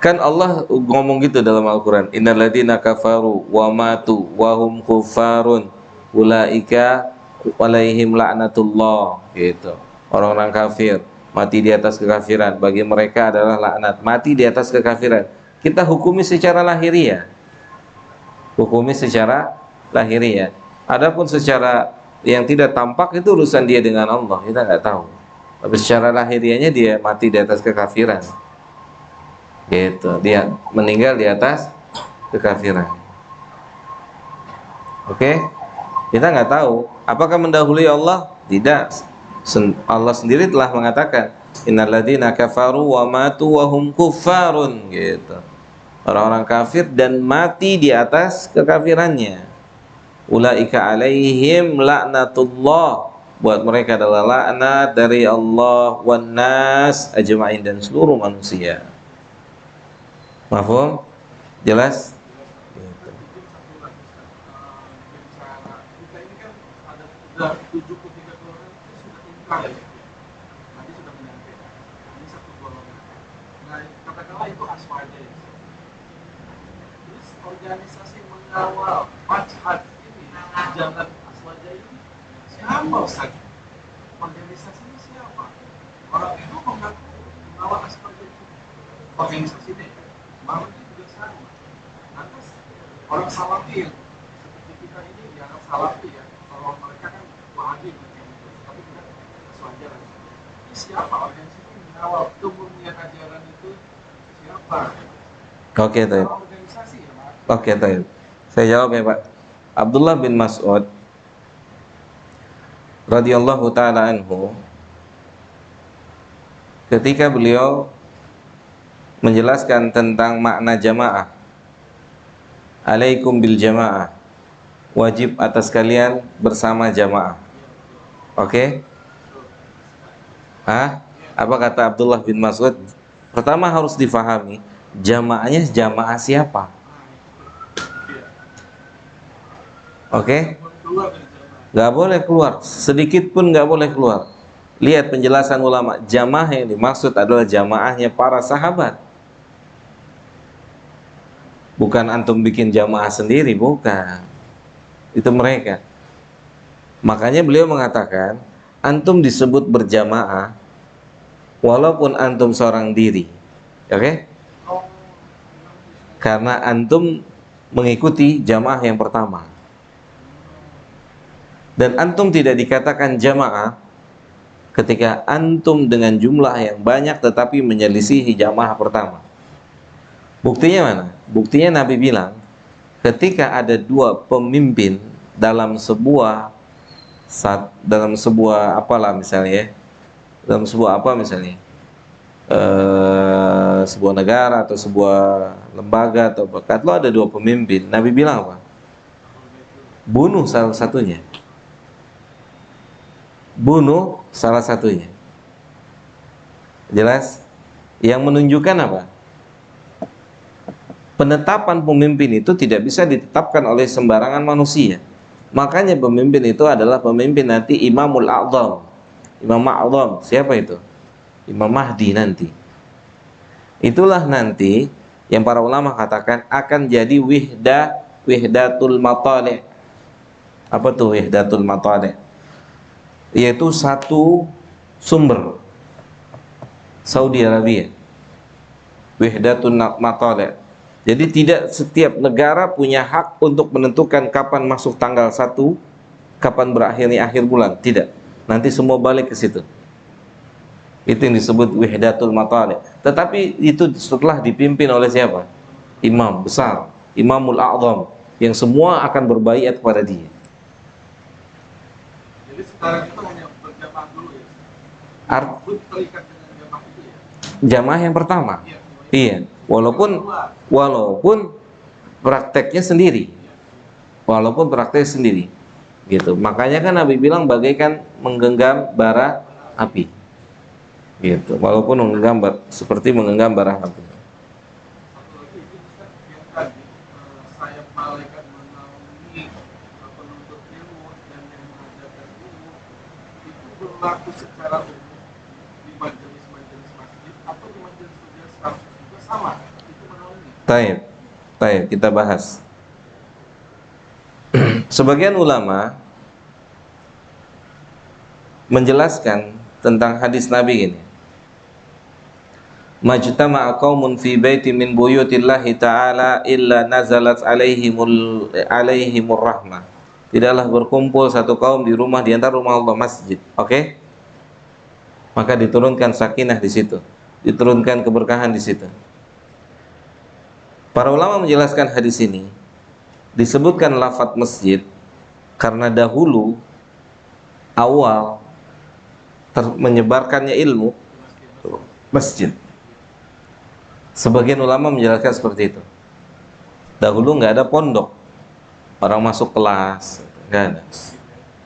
S1: Kan Allah ngomong gitu dalam Al-Quran, innalladzina kafaru wa matu wa hum kuffarun ulaika alaihim la'natullah, gitu. Orang-orang kafir mati di atas kekafiran, bagi mereka adalah laknat. Mati di atas kekafiran, kita hukumi secara lahiriah. Hukumi secara lahiriah. Adapun secara yang tidak tampak itu urusan dia dengan Allah, kita nggak tahu. Tapi secara lahiriahnya dia mati di atas kekafiran, gitu. Dia meninggal di atas kekafiran. Oke, kita nggak tahu apakah mendahului Allah. Tidak. Allah sendiri telah mengatakan, innalladzina kafaru wa matu wa hum kuffarun, gitu. Orang-orang kafir dan mati di atas kekafirannya. Ulaika alaihim laknatullah, buat mereka adalah laknat dari Allah wan nas ajma'in, dan seluruh manusia. Mafhum? Jelas?
S3: Kita ini kan ada 73 golongan itu sudah ingkar ya. Nanti sudah menyampaikan. Ini satu golongan. Nah, katakanlah itu aswaja ya. Terus organisasi mengawal majhad ini, jangan aswaja ini siapa Ustaz? Organisasinya siapa? Orang itu mengaku mengawal aswaja itu. Organisasinya ya. Malamnya juga sama. Lantas orang salafi yang seperti kita ini dianggap salafi ya. Kalau mereka kan wahabi macam itu, tapi kita aswaja. Ini siapa organisasi yang mengawal kemurnian ajaran itu? Siapa?
S1: Oke, Taib.
S3: Organisasi ya, Pak.
S1: Oke, Taib. Saya jawab ya, Pak. Abdullah bin Mas'ud radhiyallahu taala anhu, ketika beliau menjelaskan tentang makna jamaah, alaikum bil jamaah, wajib atas kalian bersama jamaah. Oke? Apa kata Abdullah bin Mas'ud? Pertama harus difahami, jamaahnya jamaah siapa? Oke? Gak boleh keluar, sedikit pun gak boleh keluar. Lihat penjelasan ulama, jamaah yang dimaksud adalah jamaahnya para sahabat. Bukan antum bikin jamaah sendiri, bukan. Itu mereka. Makanya beliau mengatakan, antum disebut berjamaah walaupun antum seorang diri. Oke? Karena antum mengikuti jamaah yang pertama. Dan antum tidak dikatakan jamaah ketika antum dengan jumlah yang banyak tetapi menyelisihi jamaah pertama. Buktinya mana? Buktinya Nabi bilang, ketika ada dua pemimpin dalam sebuah apalah misalnya ya, dalam sebuah apa misalnya, sebuah negara atau sebuah lembaga atau bekat, lo ada dua pemimpin, Nabi bilang apa? Bunuh salah satunya. Bunuh salah satunya. Jelas? Yang menunjukkan apa? Penetapan pemimpin itu tidak bisa ditetapkan oleh sembarangan manusia. Makanya pemimpin itu adalah pemimpin nanti Imamul A'zam. Imam A'zam, siapa itu? Imam Mahdi nanti. Itulah nanti yang para ulama katakan akan jadi wihdatul matali'. Apa tuh wihdatul matali'? Yaitu satu sumber, Saudi Arabia. Wihdatul matali'. Jadi tidak setiap negara punya hak untuk menentukan kapan masuk tanggal 1, kapan berakhirnya akhir bulan. Tidak. Nanti semua balik ke situ. Itu yang disebut wihdatul matali'. Tetapi itu setelah dipimpin oleh siapa? Imam besar, Imamul A'zam, yang semua akan berbaiat kepada dia.
S3: Jadi sekarang itu hanya berjamaah dulu ya. Terikat dengan jamaah itu ya.
S1: Jamaah yang pertama. Iya. Walaupun prakteknya sendiri. Walaupun prakteknya sendiri. Gitu. Makanya kan Nabi bilang bagaikan menggenggam bara api. Gitu. Walaupun menggambar seperti menggambar api.
S3: Satu lagi itu Ustaz, yang tadi sayap malaikat menaungi penuntut ilmu dan yang mengajarkan ilmu itu berlaku secara umum di majelis-majelis masjid atau di majelis-majelis kampus juga sama itu menaungi.
S1: Taib, taib, kita bahas. Sebagian ulama menjelaskan tentang hadis Nabi ini. Majtama'a qaumun fi baiti min buyutillahi ta'ala illa nazalat alaihimur rahmah. Tidaklah berkumpul satu kaum di rumah di antara rumah Allah masjid. Oke? Maka diturunkan sakinah di situ. Diturunkan keberkahan di situ. Para ulama menjelaskan hadis ini disebutkan lafaz masjid karena dahulu awal menyebarkannya ilmu masjid. Sebagian ulama menjelaskan seperti itu. Dahulu nggak ada pondok, orang masuk kelas, nggak ada.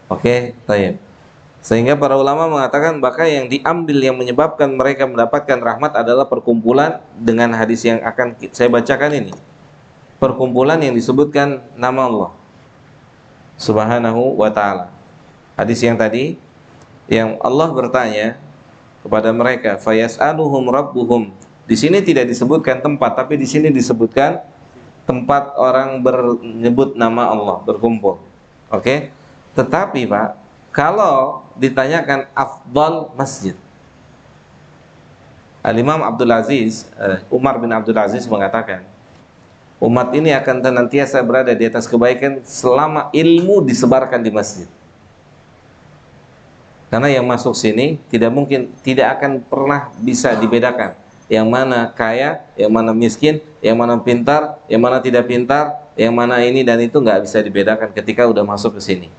S1: Oke, tayyib. Sehingga para ulama mengatakan maka yang diambil yang menyebabkan mereka mendapatkan rahmat adalah perkumpulan dengan hadis yang akan saya bacakan ini. Perkumpulan yang disebutkan nama Allah Subhanahu wa ta'ala. Hadis yang tadi yang Allah bertanya kepada mereka, fayas'aluhum rabbuhum. Di sini tidak disebutkan tempat, tapi di sini disebutkan tempat orang menyebut nama Allah berkumpul. Oke? Tetapi Pak, kalau ditanyakan afdal masjid, Al-Imam Abdul Aziz, Umar bin Abdul Aziz mengatakan, umat ini akan senantiasa berada di atas kebaikan selama ilmu disebarkan di masjid. Karena yang masuk sini tidak mungkin, tidak akan pernah bisa dibedakan yang mana kaya, yang mana miskin, yang mana pintar, yang mana tidak pintar, yang mana ini dan itu nggak bisa dibedakan ketika udah masuk ke sini.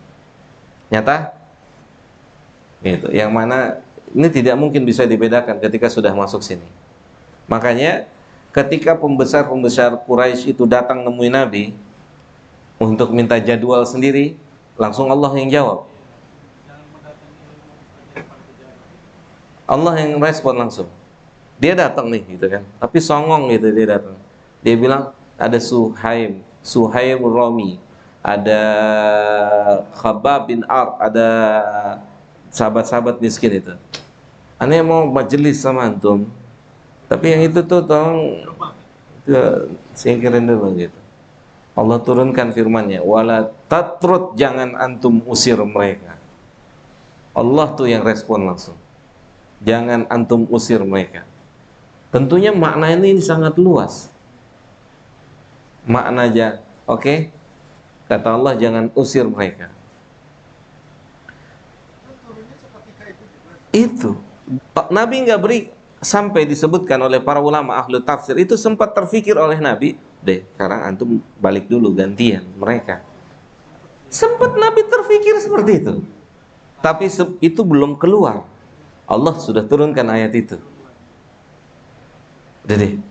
S1: Nyata? Gitu. Yang mana ini tidak mungkin bisa dibedakan ketika sudah masuk sini. Makanya ketika pembesar-pembesar Quraisy itu datang nemuin Nabi untuk minta jadwal sendiri, langsung Allah yang jawab. Allah yang respon langsung. Dia datang nih gitu kan, tapi songong gitu dia datang. Dia bilang ada Suhaim Romi, ada Khabbab bin Ar, ada sahabat-sahabat miskin itu. Aneh mau majelis sama antum, tapi yang itu tuh tolong singkirin dulu gitu. Allah turunkan firman-Nya, wala tatrut, jangan antum usir mereka. Allah tuh yang respon langsung. Jangan antum usir mereka. Tentunya makna ini sangat luas. Maknanya, oke? Kata Allah jangan usir mereka. Itu Nabi nggak beri sampai disebutkan oleh para ulama ahlu tafsir itu sempat terfikir oleh Nabi, deh sekarang antum balik dulu gantian mereka. Sempat Nabi terfikir seperti itu, tapi itu belum keluar. Allah sudah turunkan ayat itu. Udah deh,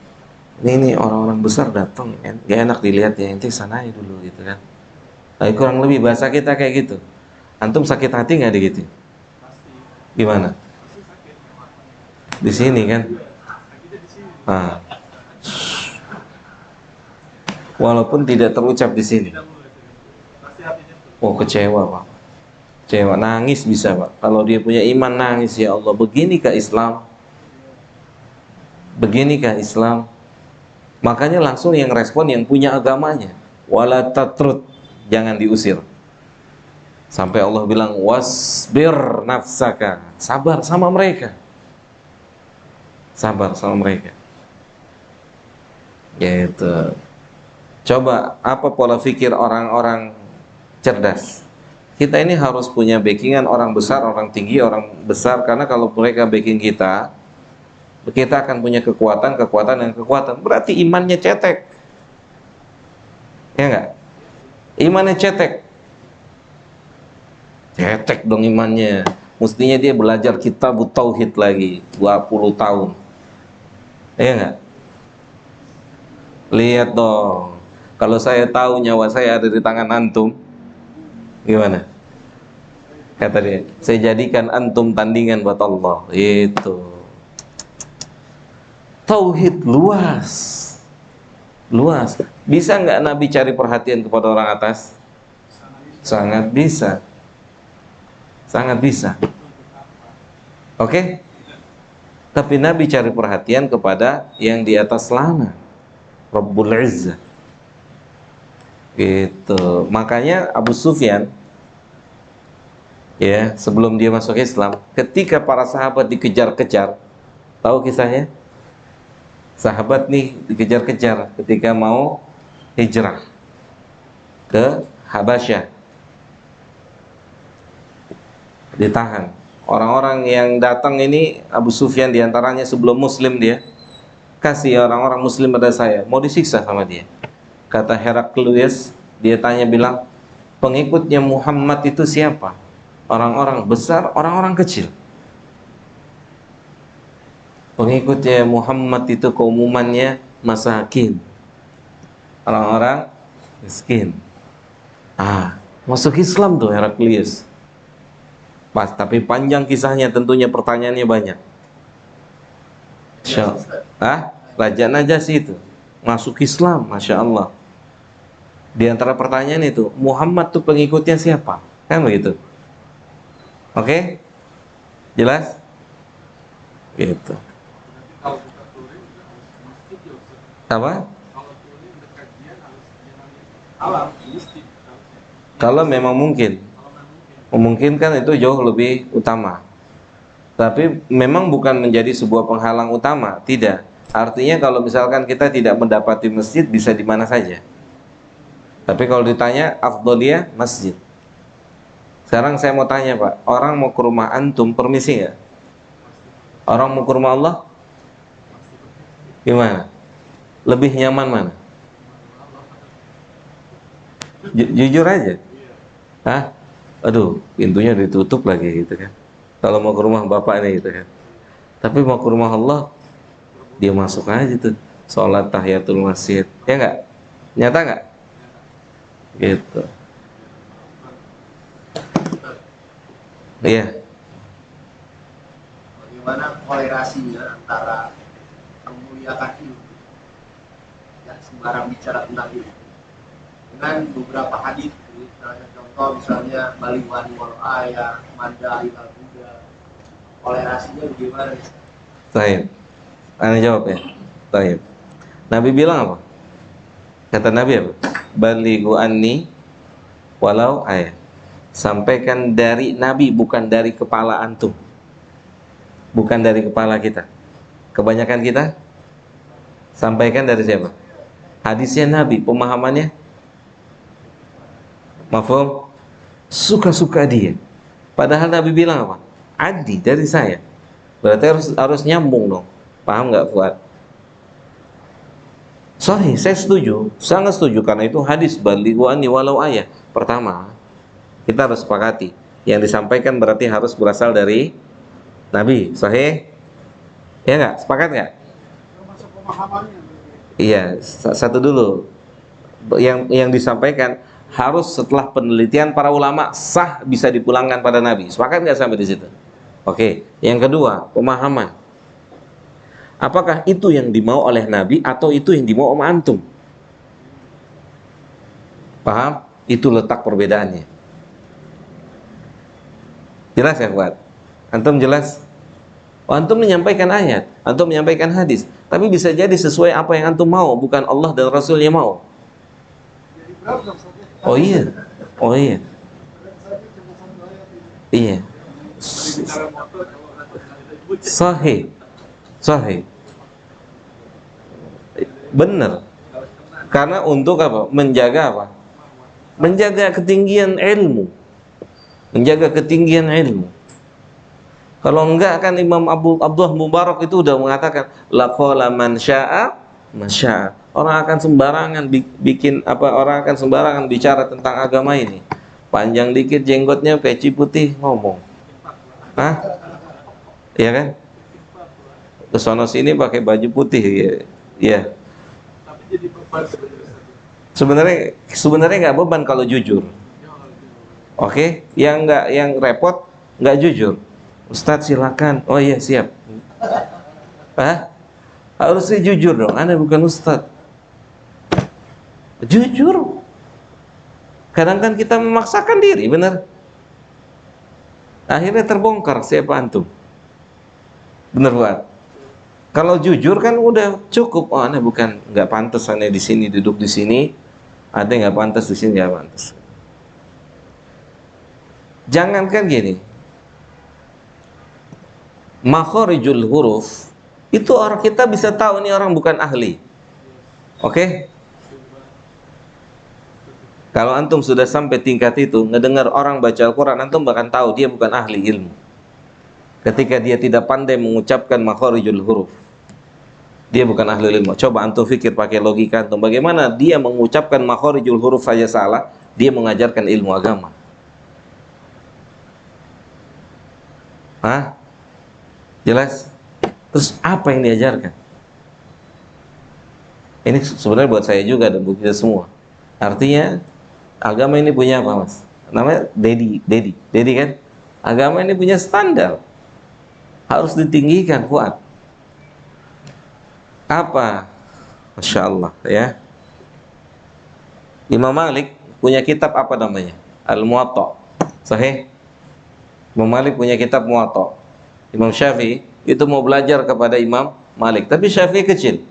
S1: ini orang-orang besar datang, gak enak dilihat ya, ente sana aja dulu gitu kan. Nah, kurang lebih bahasa kita kayak gitu. Antum sakit hati nggak gitu? Gimana? Di sini kan? Nah. Walaupun tidak terucap di sini. Oh kecewa Pak. Kecewa, nangis bisa Pak. Kalau dia punya iman nangis, ya Allah, beginikah Islam? Beginikah Islam? Makanya langsung yang respon yang punya agamanya. Wala tatrut, jangan diusir. Sampai Allah bilang wasbir nafsaka, sabar sama mereka. Sabar sama mereka. Gitu. Coba apa pola pikir orang-orang cerdas. Kita ini harus punya backingan orang besar, orang tinggi, orang besar, karena kalau mereka backing kita akan punya kekuatan dan kekuatan. Berarti imannya cetek. Ya enggak? Imannya cetek. Cetek dong imannya. Mestinya dia belajar kitab tauhid lagi 20 tahun. Ya enggak? Lihat dong. Kalau saya tahu nyawa saya ada di tangan antum, gimana? Kata dia, saya jadikan antum tandingan buat Allah. Itu tauhid luas, luas. Bisa nggak Nabi cari perhatian kepada orang atas? Sangat bisa, sangat bisa. Oke? Tapi Nabi cari perhatian kepada yang di atas lana, Rabbul Izzah. Gitu. Makanya Abu Sufyan, ya, sebelum dia masuk Islam, ketika para sahabat dikejar-kejar, tahu kisahnya? Sahabat nih dikejar-kejar ketika mau hijrah ke Habasyah, ditahan. Orang-orang yang datang ini, Abu Sufyan diantaranya sebelum Muslim, dia kasih orang-orang Muslim pada saya, mau disiksa sama dia. Kata Heraklius, dia tanya bilang, pengikutnya Muhammad itu siapa? Orang-orang besar, orang-orang kecil. Pengikutnya Muhammad itu keumumannya masakin, orang-orang miskin. Masuk Islam tuh Heraklius. Pas, tapi panjang kisahnya, tentunya pertanyaannya banyak. Raja Najasyi itu masuk Islam, Masya Allah. Di antara pertanyaan itu, Muhammad tuh pengikutnya siapa? Kan begitu. Oke? Jelas? Gitu.
S3: Kalau kita touring harus masjid ya Ustaz.
S1: Apa?
S3: Kalau touring untuk kajian harus jalan alam masjid.
S1: Kalau memang mungkin, memungkinkan itu jauh lebih utama. Tapi memang bukan menjadi sebuah penghalang utama, tidak. Artinya kalau misalkan kita tidak mendapati masjid, bisa di mana saja. Tapi kalau ditanya afdoliyah masjid. Sekarang saya mau tanya Pak, orang mau ke rumah antum permisi nggak? Orang mau ke rumah Allah gimana? Lebih nyaman mana? Jujur aja. Aduh, pintunya ditutup lagi gitu kan. Kalau mau ke rumah bapak nih gitu kan. Tapi mau ke rumah Allah, dia masuk aja tuh, sholat tahiyatul masjid, ya nggak? Nyata nggak? Gitu. Iya.
S2: Bagaimana kolerasinya antara memuliakan ilmu, yang sembarang bicara tentang ilmu, dengan beberapa hadis, misalnya contoh misalnya baliwani wal ayah, manda ilal buddha, kolerasinya bagaimana?
S1: Taib. Anda jawab ya. Taib. Nabi bilang apa? Kata Nabi apa? Balighu anni walau ayat. Sampaikan dari Nabi, bukan dari kepala antum. Bukan dari kepala kita. Kebanyakan kita sampaikan dari siapa? Hadisnya Nabi, pemahamannya mafhum? Suka-suka dia. Padahal Nabi bilang apa? Adi dari saya. Berarti harus nyambung dong. Paham nggak Fuad? Sahih, saya setuju, sangat setuju, karena itu hadis balighu anni walau ayat. Pertama, kita harus sepakati yang disampaikan berarti harus berasal dari Nabi. Sahih? Ya nggak? Sepakat nggak?
S2: Masuk pemahamannya.
S1: Iya, satu dulu. Yang disampaikan harus setelah penelitian para ulama sah, bisa dipulangkan pada Nabi. Sepakat nggak sampai di situ? Oke. Yang kedua, pemahaman. Apakah itu yang dimau oleh Nabi atau itu yang dimau sama antum? Paham? Itu letak perbedaannya. Jelas ya Fuad? Antum jelas? Antum menyampaikan ayat, antum menyampaikan hadis, tapi bisa jadi sesuai apa yang antum mau, bukan Allah dan Rasulnya mau.
S2: Jadi berat dong, Ustaz.
S1: Oh iya, oh iya,
S2: Saya cuma satu ayat ini.
S1: iya.
S3: Bicara motor kalau ada
S1: Sahih, sahih, benar. Karena untuk apa? Menjaga apa? Menjaga ketinggian ilmu, menjaga ketinggian ilmu. Kalau enggak kan Imam Abdullah Mubarak itu udah mengatakan laqala man syaa masya. Orang akan sembarangan bikin apa? Orang akan sembarangan bicara tentang agama ini. Panjang dikit jenggotnya peci putih ngomong. Hah? Iya kan? Kesono sini pakai baju putih ya. Iya.
S3: tapi jadi beban sebenarnya.
S1: Sebenarnya nggak beban kalau jujur. Oke, yang repot, nggak jujur. Ustadz silakan. Oh iya siap. Hah? Harusnya jujur dong. Anda bukan ustadz. Jujur. Kadang kan kita memaksakan diri, benar. Akhirnya terbongkar siapa antum. Benar buat. Kalau jujur kan udah cukup. Oh, Anda bukan, nggak pantas Anda di sini, duduk di sini. Ada nggak pantas di sini, nggak pantas. Jangankan gini, makharijul huruf itu orang kita bisa tahu ini orang bukan ahli. Oke? Kalau antum sudah sampai tingkat itu, ngedengar orang baca Al-Quran, antum bahkan tahu dia bukan ahli ilmu. Ketika dia tidak pandai mengucapkan makharijul huruf, dia bukan ahli ilmu. Coba antum fikir pakai logika antum, bagaimana dia mengucapkan makharijul huruf saja salah, dia mengajarkan ilmu agama. Hah? Jelas? Terus apa yang diajarkan? Ini sebenarnya buat saya juga dan buat kita semua. Artinya agama ini punya apa, Mas? Namanya Dedi kan? Agama ini punya standar. Harus ditinggikan, Fuad. Apa? Masya Allah ya. Imam Malik punya kitab apa namanya? Al-Muwatta. Sahih? Imam Malik punya kitab Muwatta. Imam Syafi'i itu mau belajar kepada Imam Malik, tapi Syafi'i kecil.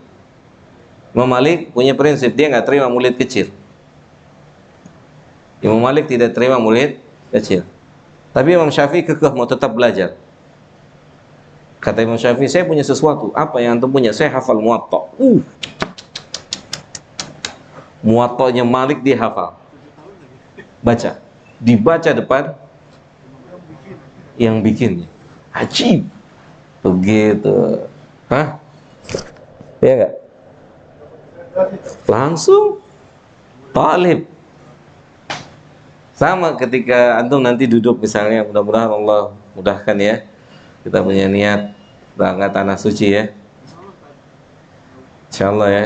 S1: Imam Malik punya prinsip, dia nggak terima murid kecil. Imam Malik tidak terima murid kecil. Tapi Imam Syafi'i kekeh mau tetap belajar. Kata Imam Syafi'i, saya punya sesuatu. Apa yang antum punya? Saya hafal Muwatta. Muwattanya Malik dia hafal. Baca. Dibaca depan yang bikinnya. Ajib. Begitu. Hah? Ya enggak? Langsung talib. Sama ketika antum nanti duduk misalnya, mudah-mudahan Allah mudahkan ya. Kita punya niat berangkat tanah suci ya. Insyaallah ya.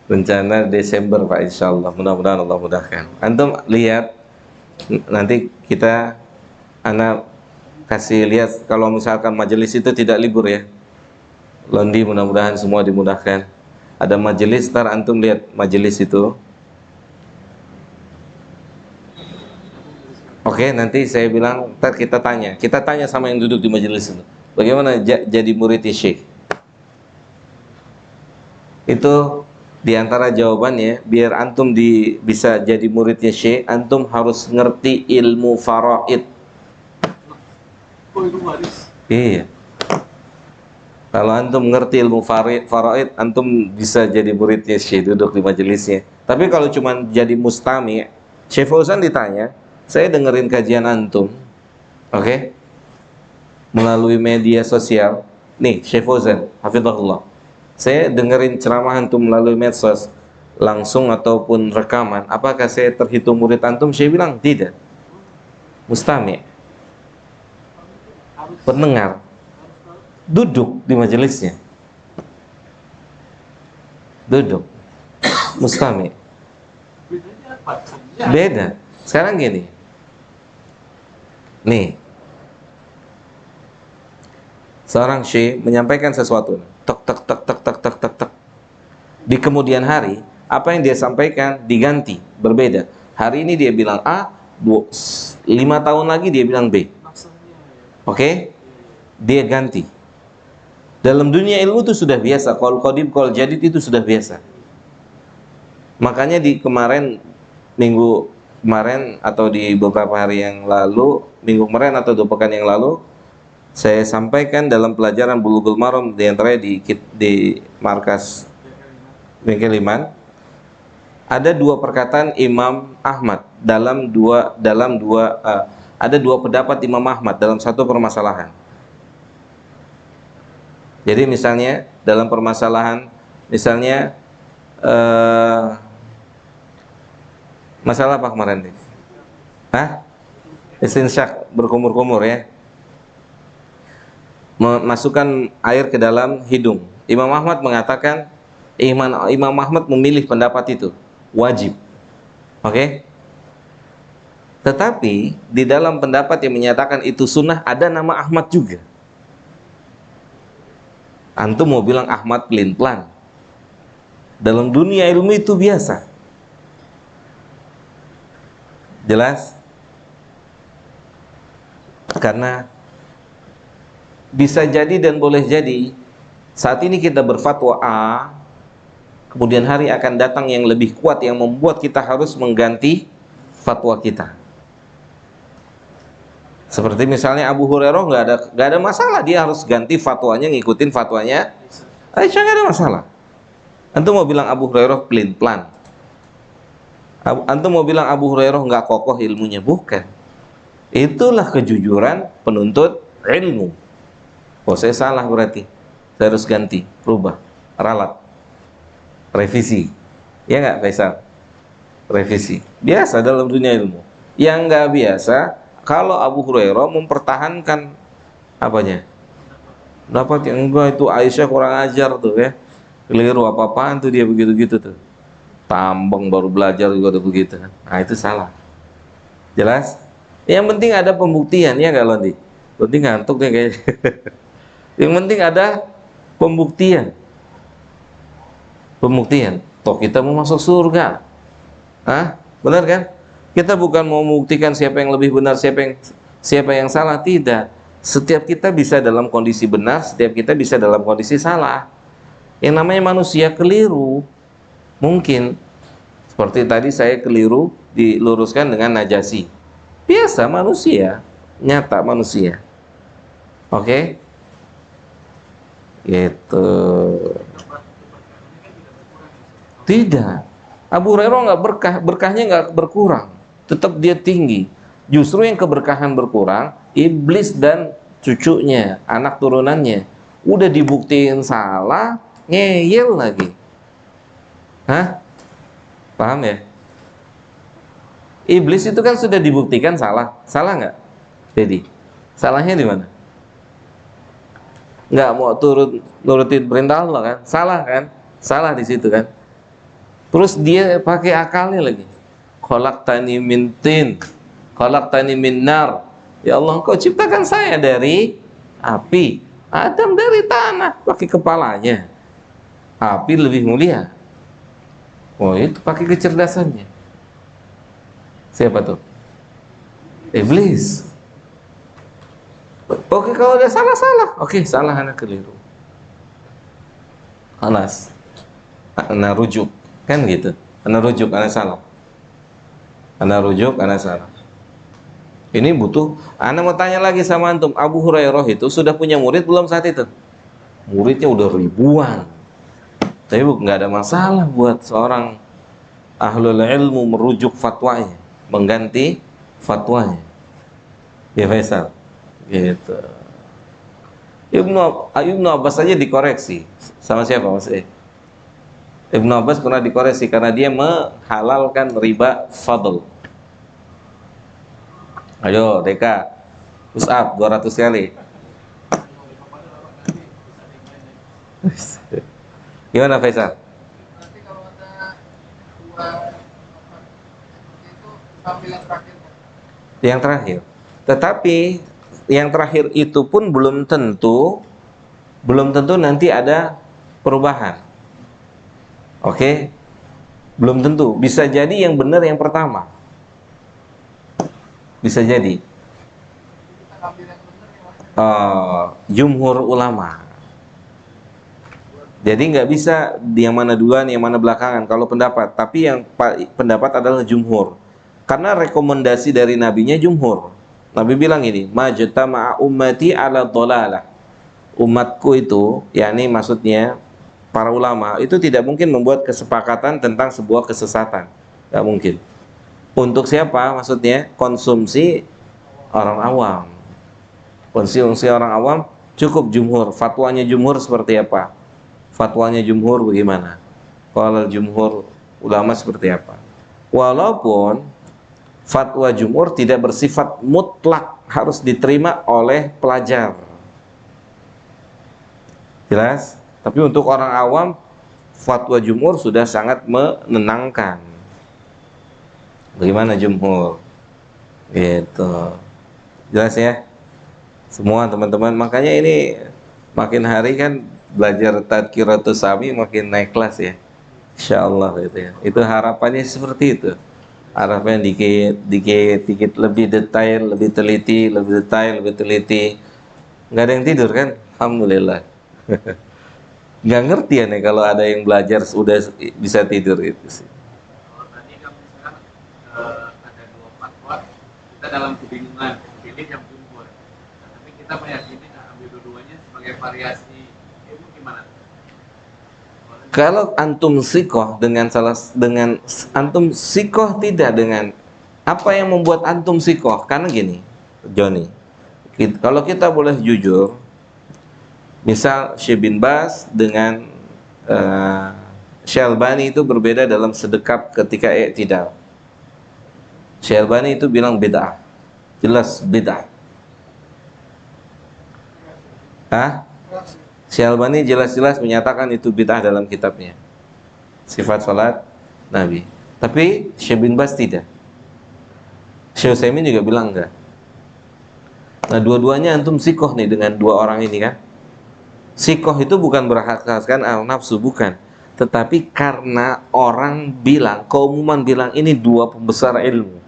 S1: Rencana Desember Pak, insyaallah. Mudah-mudahan Allah mudahkan. Antum lihat nanti anak kasih lihat kalau misalkan majelis itu tidak libur ya. Londi mudah-mudahan semua dimudahkan. Ada majelis, ntar antum lihat majelis itu. Oke, nanti saya bilang, ntar kita tanya sama yang duduk di majelis itu. Bagaimana jadi muridnya Syekh? Itu diantara jawabannya, biar antum bisa jadi muridnya Syekh, antum harus ngerti ilmu faraid.
S3: Oh, itu waris.
S1: Iya. Kalau antum ngerti ilmu faraid, antum bisa jadi muridnya Syekh, duduk di majelisnya. Tapi kalau cuma jadi mustami, Syekh Fauzan ditanya, saya dengerin kajian antum, oke? Melalui media sosial. Nih, Syekh Fauzan, hafizahullah. Saya dengerin ceramah antum melalui medsos, langsung ataupun rekaman. Apakah saya terhitung murid antum? Syekh bilang, tidak. Mustami. Pendengar. Duduk di majelisnya. Duduk. Mustami.
S3: Bedanya apa?
S1: Beda. Sekarang gini. Nih. Seorang syekh menyampaikan sesuatu. Tek tek tek tek tek tek tek tek. Di kemudian hari, apa yang dia sampaikan diganti, berbeda. Hari ini dia bilang A, 5 tahun lagi dia bilang B. Oke? Dia ganti. Dalam dunia ilmu itu sudah biasa. Qaul qadim, qaul jadid itu sudah biasa. Makanya di minggu kemarin atau di beberapa hari yang lalu, minggu kemarin atau 2 pekan yang lalu, saya sampaikan dalam pelajaran Bulughul Maram diantaranya di markas Bengkel Iman, ada 2 perkataan Imam Ahmad ada 2 pendapat Imam Ahmad dalam satu permasalahan. Jadi misalnya dalam permasalahan, misalnya masalah apa kemarin nih? Hah? Istinsyak, berkumur-kumur ya. Memasukkan air ke dalam hidung. Imam Ahmad mengatakan Imam Ahmad memilih pendapat itu, wajib. Oke? Tetapi di dalam pendapat yang menyatakan itu sunnah ada nama Ahmad juga. Antum mau bilang Ahmad pelin-pelan, dalam dunia ilmu itu biasa. Jelas? Karena bisa jadi dan boleh jadi saat ini kita berfatwa A, kemudian hari akan datang yang lebih kuat yang membuat kita harus mengganti fatwa kita. Seperti misalnya Abu Hurairah nggak ada masalah, dia harus ganti fatwanya, ngikutin fatwanya Aisyah, nggak ada masalah. Antum mau bilang Abu Hurairah pelin-pelan, antum mau bilang Abu Hurairah nggak kokoh ilmunya, bukan. Itulah kejujuran penuntut ilmu. Oh, saya salah berarti, saya harus ganti, rubah, ralat, revisi. Ya nggak Faisal? Revisi biasa dalam dunia ilmu. Yang nggak biasa kalau Abu Hurairah mempertahankan apanya? Dapat yang enggak, itu Aisyah kurang ajar tuh ya, keliru apa-apaan tuh dia begitu-gitu tuh, tambang baru belajar juga udah begitu kan. Nah itu salah. Jelas? Yang penting ada pembuktian, ya nggak Londi? Londi ngantuk nih kayaknya. Yang penting ada pembuktian. Pembuktian. Toh kita mau masuk surga. Hah? Benar kan? Kita bukan mau membuktikan siapa yang lebih benar, siapa yang salah, tidak. Setiap kita bisa dalam kondisi benar, setiap kita bisa dalam kondisi salah. Yang namanya manusia keliru. Mungkin seperti tadi saya keliru diluruskan dengan Najasyi. Biasa manusia, nyata manusia. Oke? Gitu. Tidak. Abu Hurairah nggak berkahnya nggak berkurang, tetap dia tinggi. Justru yang keberkahan berkurang, iblis dan cucunya, anak turunannya, udah dibuktiin salah, ngeyel lagi. Hah? Paham ya? Iblis itu kan sudah dibuktikan salah nggak? Jadi salahnya di mana? Nggak mau nurutin perintah Allah kan? Salah kan? Salah di situ kan? Terus dia pakai akalnya lagi. Khalaqtani min tin, khalaqtani min nar. Ya Allah, Engkau ciptakan saya dari api, Adam dari tanah, pakai kepalanya. Api lebih mulia. Oh, itu pakai kecerdasannya. Siapa tuh? Iblis. Oke, kalau udah salah. Oke, salah, anak keliru. Anas, anak rujuk. Kan gitu, anak rujuk, anak salah. Anak rujuk, anak salah. Ini butuh, anak mau tanya lagi sama antum, Abu Hurairah itu sudah punya murid belum saat itu? Muridnya udah ribuan. Tapi nggak ada masalah buat seorang ahlul ilmu merujuk fatwanya, mengganti fatwanya. Ya Faisal, gitu. Ibnu Abbas saja dikoreksi sama siapa Mas? Ibnu Abbas pernah dikoreksi karena dia menghalalkan riba fadl. Ayo Deka, push up 200 kali. Gimana Faisal?
S2: Nanti kalau ada dua itu sambil yang terakhir.
S1: Yang terakhir. Tetapi yang terakhir itu pun belum tentu nanti ada perubahan. Oke, belum tentu. Bisa jadi yang benar yang pertama. Bisa jadi. Jumhur ulama. Jadi nggak bisa yang mana duluan, yang mana belakangan. Kalau pendapat, tapi yang pendapat adalah jumhur. Karena rekomendasi dari nabinya jumhur. Nabi bilang ini, majtama'a ummati ala dhalalah. Umatku itu, yakni maksudnya para ulama itu tidak mungkin membuat kesepakatan tentang sebuah kesesatan, nggak mungkin. Untuk siapa? Maksudnya konsumsi orang awam. Konsumsi orang awam cukup jumhur. Fatwanya jumhur seperti apa? Fatwanya jumhur bagaimana? Kalau jumhur ulama seperti apa? Walaupun fatwa jumhur tidak bersifat mutlak harus diterima oleh pelajar. Jelas? Tapi untuk orang awam, fatwa jumhur sudah sangat menenangkan. Bagaimana jumhur? Gitu. Jelas ya? Semua teman-teman, makanya ini makin hari kan belajar Tadkiratus Sami makin naik kelas ya. Insyaallah gitu ya. Itu harapannya seperti itu. Harapannya dikit, dikit, dikit lebih detail, lebih teliti, lebih detail, lebih teliti. Nggak ada yang tidur kan? Alhamdulillah. Nggak ngerti ya nih kalau ada yang belajar sudah bisa tidur gitu sih.
S3: Kalau tadi kan misalkan ada dua fatwa, kita dalam kebingungan, pilih yang jumhur. Nah, tapi kita meyakini ambil dua-duanya sebagai variasi ilmu gimana?
S1: Kalau antum sikoh dengan antum sikoh tidak dengan apa yang membuat antum sikoh? Karena gini, Joni, kalau kita boleh jujur, misal Syekh bin Baz dengan Syekh Albani itu berbeda dalam sedekap ketika i'tidal. Syekh Albani itu bilang bid'ah, jelas bid'ah. Syekh Albani jelas-jelas menyatakan itu bid'ah dalam kitabnya Sifat Salat Nabi. Tapi Syekh bin Baz tidak. Syekh Utsaimin juga bilang enggak. Nah, dua-duanya antum sikoh nih dengan dua orang ini kan. Sikoh itu bukan berasaskan al-nafsu, bukan. Tetapi karena orang bilang, keumuman bilang ini dua pembesar ilmu.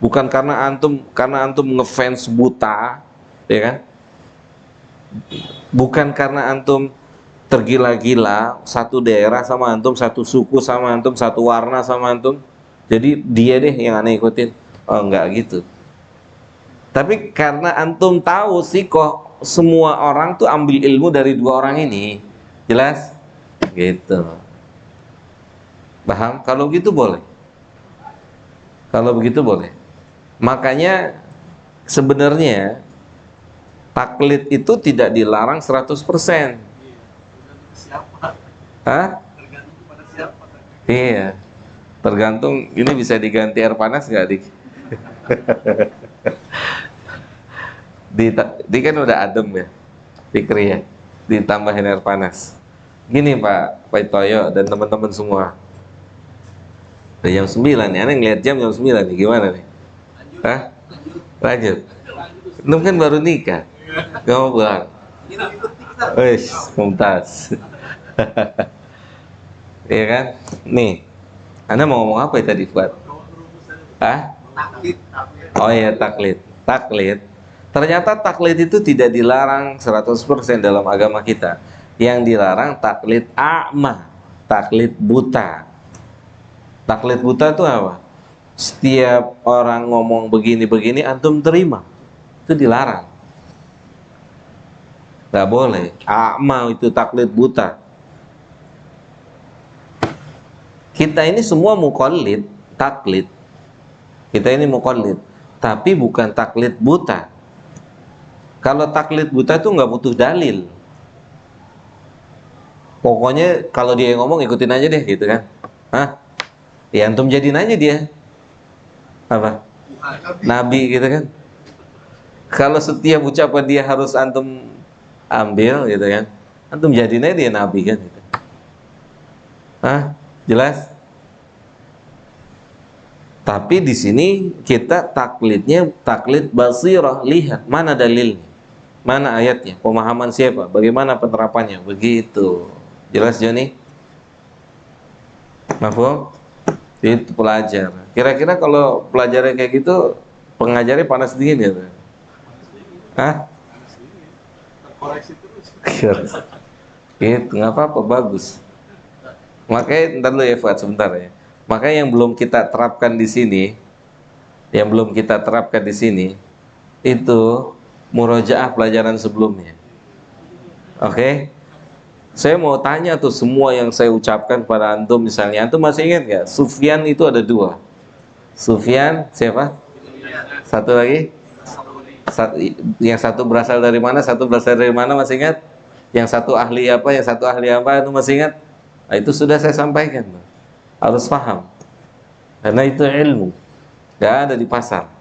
S1: Bukan karena antum ngefans buta, ya kan? Bukan karena antum tergila-gila satu daerah sama antum, satu suku sama antum, satu warna sama antum. Jadi dia deh yang aneh ikutin. Oh, enggak gitu. Tapi karena antum tahu sikoh semua orang tuh ambil ilmu dari dua orang ini, jelas? Gitu. Paham? Kalau gitu boleh. Kalau begitu boleh. Makanya sebenarnya taklid itu tidak dilarang 100%.
S3: Tergantung siapa?
S1: Hah?
S3: Tergantung kepada siapa?
S1: Iya. Tergantung ini bisa diganti air panas nggak, Dik? Di kan udah adem ya, Fikri ya, ditambahin air panas. Gini Pak Toyo dan teman-teman semua. Udah jam 9 nih, aneh ngeliat jam 9 nih, gimana nih? Hah? Lanjut. Lu kan baru nikah, gak mau pulang. Wih, mumtaz. Iya kan? Nih, Anda mau ngomong apa ya tadi, Fuad? Hah? Oh iya, taklid. Taklid. Ternyata taklid itu tidak dilarang 100% dalam agama kita. Yang dilarang taklid a'ma, taklid buta. Taklid buta itu apa? Setiap orang ngomong begini-begini antum terima. Itu dilarang. Gak boleh. A'ma itu taklid buta. Kita ini semua muqallid, taklid. Kita ini muqallid, tapi bukan taklid buta. Kalau taklid buta itu nggak butuh dalil. Pokoknya kalau dia ngomong ikutin aja deh gitu kan. Hah? Ya antum jadiin aja dia. Apa? Nabi gitu kan. Kalau setiap ucapan dia harus antum ambil gitu kan. Antum jadiin aja dia nabi kan gitu. Hah? Jelas? Tapi di sini kita taklidnya taklid basirah, lihat mana dalilnya, mana ayatnya, pemahaman siapa, bagaimana penerapannya, begitu. Jelas Joni? Mafhum? Itu pelajar. Kira-kira kalau pelajarnya kayak gitu, pengajarnya panas dingin ya? Hah?
S3: Terkoreksi terus.
S1: Gitu, nggak apa-apa, bagus. Makanya ntar dulu ya Fuad sebentar ya. Makanya yang belum kita terapkan di sini, itu murojaah pelajaran sebelumnya. Oke? Saya mau tanya tuh semua yang saya ucapkan pada antum, misalnya antum masih ingat nggak? Sufyan itu ada dua. Sufyan siapa? Satu lagi? Yang satu berasal dari mana? Satu berasal dari mana? Masih ingat? Yang satu ahli apa? Yang satu ahli apa? Itu masih ingat? Nah, itu sudah saya sampaikan. Harus paham, karena itu ilmu, gak ada di pasar.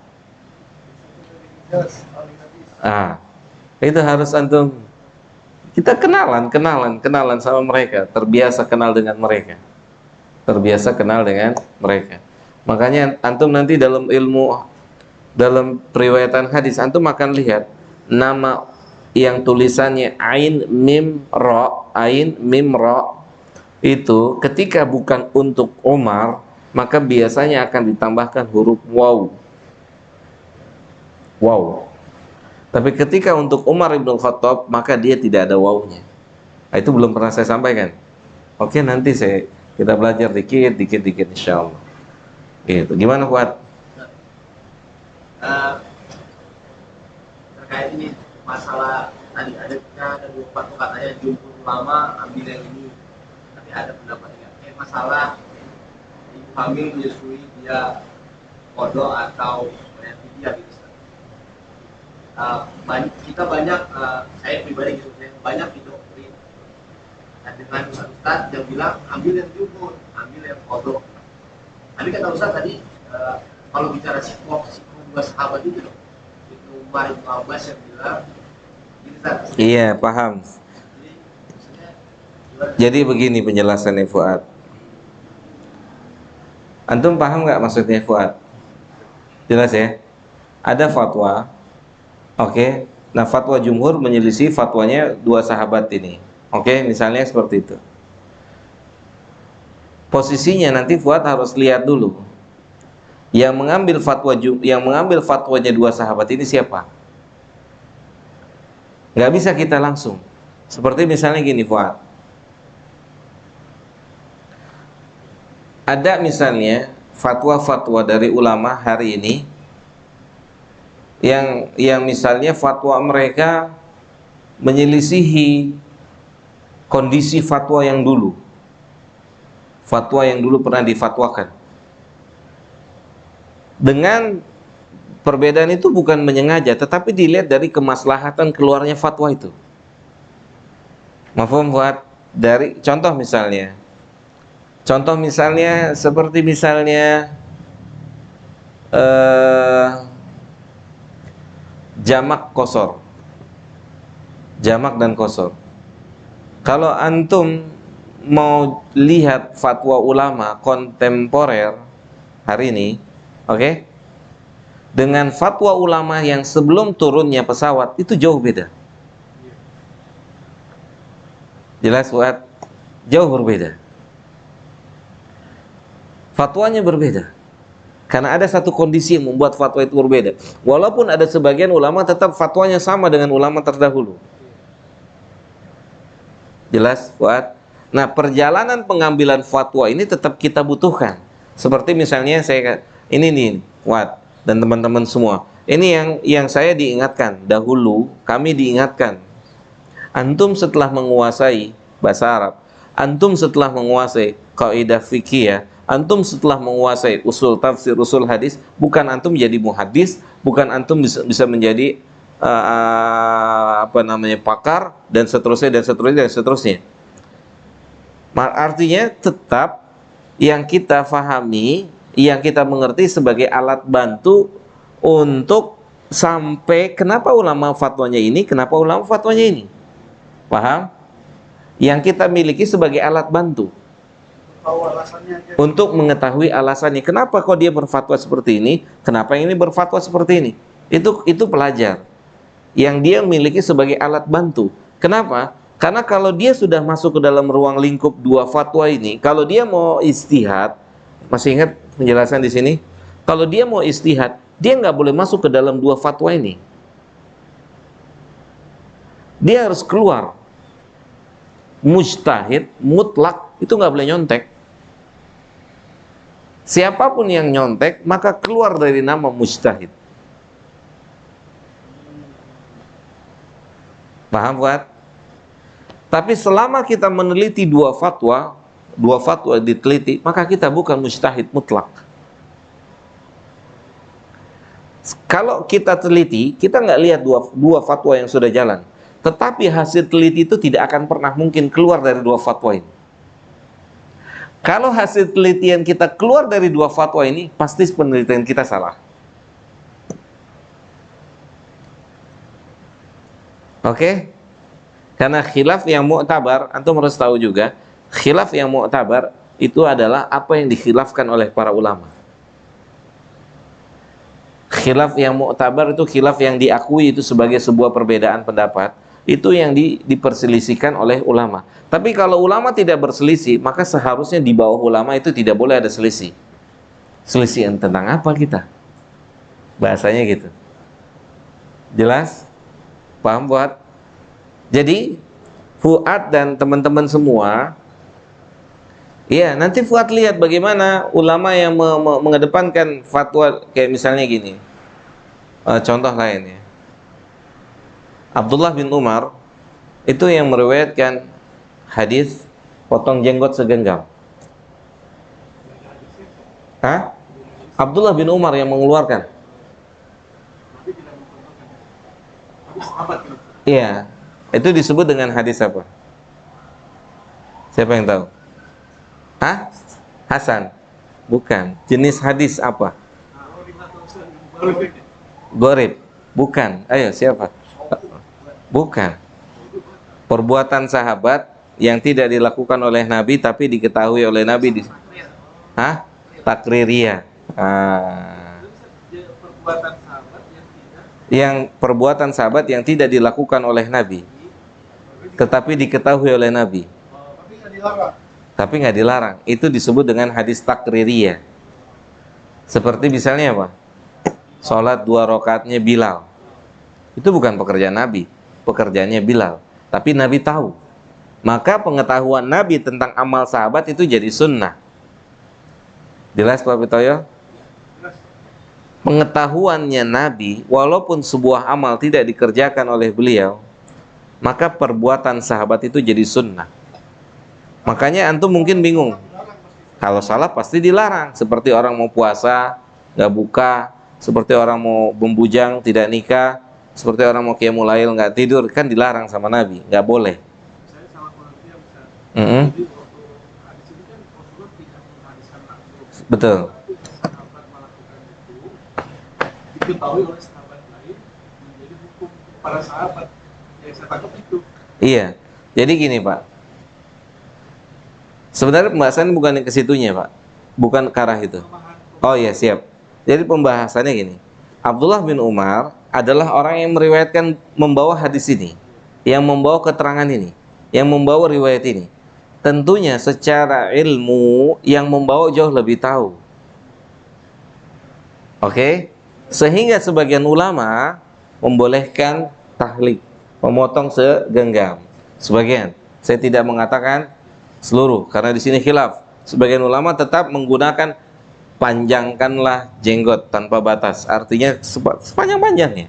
S1: Itu harus antum Kita kenalan sama mereka, terbiasa kenal dengan mereka. Terbiasa kenal dengan mereka. Makanya antum nanti dalam ilmu, dalam periwayatan hadis, antum akan lihat nama yang tulisannya ain mim ra itu ketika bukan untuk Umar, maka biasanya akan ditambahkan huruf waw. Tapi ketika untuk Umar ibn Khattab, maka dia tidak ada wawnya. Nah, itu belum pernah saya sampaikan. Oke, nanti kita belajar dikit insya Allah. Gitu. Gimana Fuad?
S4: Terkait ini masalah tadi ada dua fatwa katanya jumhur ulama ambil yang ini, tapi ada pendapat yang kayak masalah ibu hamil menyusui dia kodok atau bayar fidyah gitu. Kita banyak, saya pribadi gitu, banyak didoktrin dengan ustaz yang bilang ambil yang jumhur, ambil yang kodok. Tapi kata ustaz tadi kalau bicara sikoh dua sahabat itu loh, Ibnu Umar, Ibnu Abbas yang bilang gini, Ustaz.
S1: Iya, paham. Jadi begini penjelasannya Fuad. Antum paham nggak maksudnya Fuad? Jelas ya? Ada fatwa. Oke. Nah, fatwa jumhur menyelisih fatwanya dua sahabat ini. Oke, misalnya seperti itu. Posisinya nanti Fuad harus lihat dulu. Yang mengambil fatwanya dua sahabat ini siapa? Nggak bisa kita langsung. Seperti misalnya gini Fuad. Ada misalnya fatwa-fatwa dari ulama hari ini yang misalnya fatwa mereka menyelisihi kondisi fatwa yang dulu. Fatwa yang dulu pernah difatwakan. Dengan perbedaan itu bukan menyengaja, tetapi dilihat dari kemaslahatan keluarnya fatwa itu. Mafhum buat dari contoh misalnya seperti misalnya jamak dan qasar. Kalau antum mau lihat fatwa ulama kontemporer hari ini, oke? Dengan fatwa ulama yang sebelum turunnya pesawat itu jauh beda. Jelas buat jauh berbeda. Fatwanya berbeda. Karena ada satu kondisi yang membuat fatwa itu berbeda. Walaupun ada sebagian ulama tetap fatwanya sama dengan ulama terdahulu. Jelas buat. Nah, perjalanan pengambilan fatwa ini tetap kita butuhkan. Seperti misalnya ini nih, Fuad dan teman-teman semua. Ini yang saya diingatkan dahulu, kami diingatkan. Antum setelah menguasai bahasa Arab, antum setelah menguasai kaidah fikih, antum setelah menguasai usul tafsir, usul hadis, bukan antum jadi muhaddis, bukan antum bisa menjadi pakar dan seterusnya. Artinya tetap yang kita fahami, yang kita mengerti sebagai alat bantu untuk sampai kenapa ulama fatwanya ini, kenapa ulama fatwanya ini. Paham? Yang kita miliki sebagai alat bantu untuk mengetahui alasannya. Kenapa kok dia berfatwa seperti ini? Kenapa yang ini berfatwa seperti ini? Itu pelajar yang dia miliki sebagai alat bantu. Kenapa? Karena kalau dia sudah masuk ke dalam ruang lingkup dua fatwa ini, kalau dia mau istihad, masih ingat penjelasan di sini? Kalau dia mau istihad, dia nggak boleh masuk ke dalam dua fatwa ini. Dia harus keluar. Mujtahid mutlak itu nggak boleh nyontek. Siapapun yang nyontek maka keluar dari nama mujtahid. Paham buat? Tapi selama kita meneliti dua fatwa diteliti, maka kita bukan mujtahid mutlak. Kalau kita teliti, kita nggak lihat dua fatwa yang sudah jalan. Tetapi hasil teliti itu tidak akan pernah mungkin keluar dari dua fatwa ini. Kalau hasil penelitian kita keluar dari dua fatwa ini, pasti penelitian kita salah. Oke? Karena khilaf yang mu'tabar, antum harus tahu juga, khilaf yang mu'tabar itu adalah apa yang dikhilafkan oleh para ulama. Khilaf yang mu'tabar itu khilaf yang diakui itu sebagai sebuah perbedaan pendapat, itu yang diperselisihkan oleh ulama. Tapi kalau ulama tidak berselisih, maka seharusnya di bawah ulama itu tidak boleh ada selisih. Selisih tentang apa kita? Bahasanya gitu. Jelas? Paham buat? Jadi Fuad dan teman-teman semua, ya nanti Fuad lihat bagaimana ulama yang mengedepankan fatwa, kayak misalnya gini. Contoh lainnya, Abdullah bin Umar itu yang meriwayatkan hadis potong jenggot segenggam. Hah? Abdullah bin Umar yang mengeluarkan.
S3: Nabi tidak mencontohkan. Tapi sahabat gitu.
S1: Iya, itu disebut dengan hadis apa? Siapa yang tahu? Hah? Hasan? Bukan. Jenis hadis apa? Gorib? Bukan. Ayo, siapa? Bukan. Perbuatan sahabat yang tidak dilakukan oleh Nabi tapi diketahui oleh Nabi. Hah? Takririyah.
S3: Perbuatan sahabat yang tidak,
S1: Yang perbuatan sahabat yang tidak dilakukan oleh Nabi tetapi diketahui oleh Nabi.
S2: Tapi nggak dilarang.
S1: Tapi nggak dilarang. Itu disebut dengan hadis takririyah. Seperti misalnya apa? Sholat 2 rakaatnya Bilal. Itu bukan pekerjaan Nabi, pekerjaannya Bilal. Tapi Nabi tahu. Maka pengetahuan Nabi tentang amal sahabat itu jadi sunnah. Jelas Pak Pitoyo? Pengetahuannya Nabi, walaupun sebuah amal tidak dikerjakan oleh beliau, maka perbuatan sahabat itu jadi sunnah. Makanya antum mungkin bingung. Kalau salah pasti dilarang. Seperti orang mau puasa, nggak buka. Seperti orang mau membujang, tidak nikah. Seperti orang mau qiyamul lail, nggak tidur. Kan dilarang sama Nabi, nggak boleh.
S3: saya salah pengertian Ustaz.
S1: Mm-mm.
S3: Jadi waktu hadis ini kan Rasulullah tidak menghabiskan langsung.
S1: Betul.
S3: Tapi sahabat melakukan itu diketahui oleh sahabat lain menjadi hukum para sahabat. Yang saya tangkap itu.
S1: Iya. Jadi gini Pak. Sebenarnya pembahasan bukan ke situnya Pak. Bukan ke arah itu. Oh iya siap. Jadi pembahasannya gini. Abdullah bin Umar adalah orang yang meriwayatkan, membawa hadis ini, yang membawa keterangan ini, yang membawa riwayat ini. Tentunya secara ilmu yang membawa jauh lebih tahu. Oke? Sehingga sebagian ulama membolehkan tahlik, memotong segenggam. Sebagian. Saya tidak mengatakan seluruh, karena di sini khilaf. Sebagian ulama tetap menggunakan panjangkanlah jenggot tanpa batas, artinya sepanjang-panjangnya.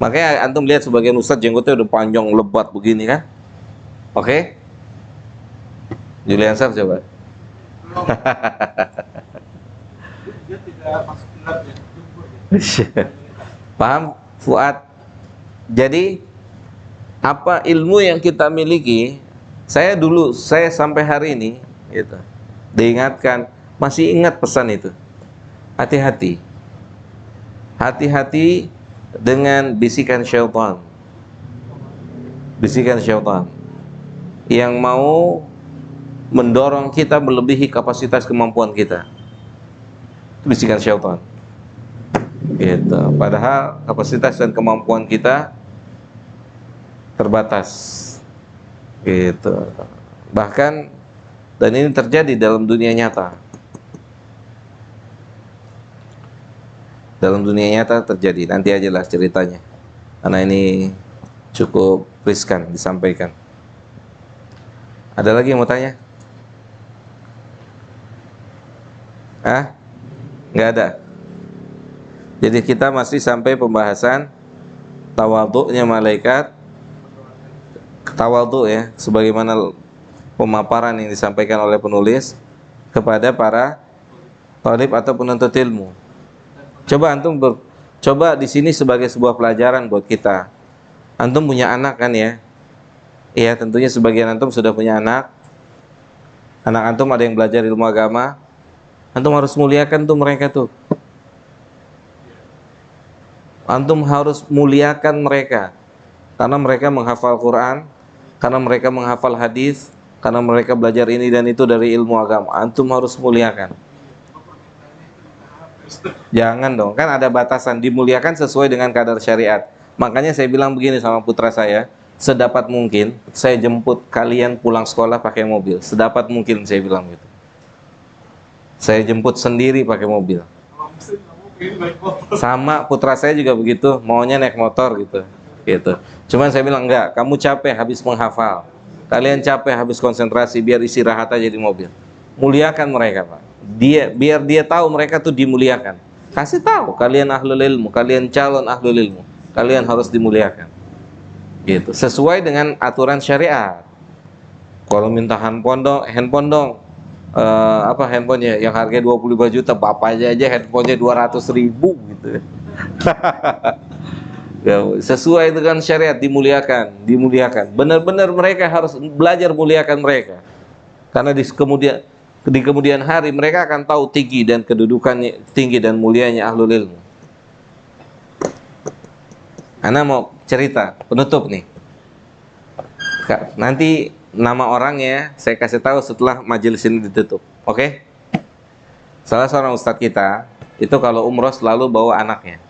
S1: Makanya antum lihat sebagian ustadz jenggotnya udah panjang lebat begini kan. Oke? Julian Saf coba.
S3: Dia tidak masuk gelap ya. Jumhur ya.
S1: Paham Fuad? Jadi apa ilmu yang kita miliki, saya sampai hari ini gitu, diingatkan, masih ingat pesan itu. Hati-hati. Hati-hati dengan bisikan syaitan. Bisikan syaitan yang mau mendorong kita melebihi kapasitas kemampuan kita. Itu bisikan syaitan. Gitu. Padahal kapasitas dan kemampuan kita terbatas. Gitu. Bahkan, dan ini terjadi dalam dunia nyata. Dalam dunia nyata terjadi, nanti aja lah ceritanya, karena ini cukup riskan disampaikan. Ada lagi yang mau tanya? Nggak ada. Jadi kita masih sampai pembahasan tawadhu'nya malaikat. Tawadhu ya, sebagaimana pemaparan yang disampaikan oleh penulis kepada para talib atau penuntut ilmu. Coba antum coba di sini sebagai sebuah pelajaran buat kita. Antum punya anak kan ya? Iya, tentunya sebagian antum sudah punya anak. Anak antum ada yang belajar ilmu agama. Antum harus muliakan tuh mereka tuh. Antum harus muliakan mereka karena mereka menghafal Quran, karena mereka menghafal hadis, karena mereka belajar ini dan itu dari ilmu agama. Antum harus muliakan. Jangan dong, kan ada batasan, dimuliakan sesuai dengan kadar syariat. Makanya saya bilang begini sama putra saya, sedapat mungkin saya jemput kalian pulang sekolah pakai mobil. Sedapat mungkin saya bilang gitu. Saya jemput sendiri pakai mobil.
S3: Kalau muslim kamu pengen naik motor.
S1: Sama putra saya juga begitu, maunya naik motor gitu. Gitu. Cuman saya bilang enggak, kamu capek habis menghafal. Kalian capek habis konsentrasi, biar istirahat aja di mobil. Muliakan mereka, Pak. Biar dia tahu mereka tuh dimuliakan. Kasih tahu kalian ahlul ilmu, kalian calon ahlul ilmu. Kalian harus dimuliakan. Gitu. Sesuai dengan aturan syariat. Kalau minta handphone dong, handphonenya yang harganya 25 juta, bapaknya aja handphonenya 200.000 gitu. Ya, sesuai dengan syariat, dimuliakan. Benar-benar mereka harus belajar muliakan mereka. Karena di kemudian hari mereka akan tahu tinggi dan kedudukannya, tinggi dan mulianya ahlul ilmu. Ana mau cerita penutup nih. Nanti nama orangnya saya kasih tahu setelah majelis ini ditutup. Oke? Salah seorang ustadz kita itu kalau umroh selalu bawa anaknya.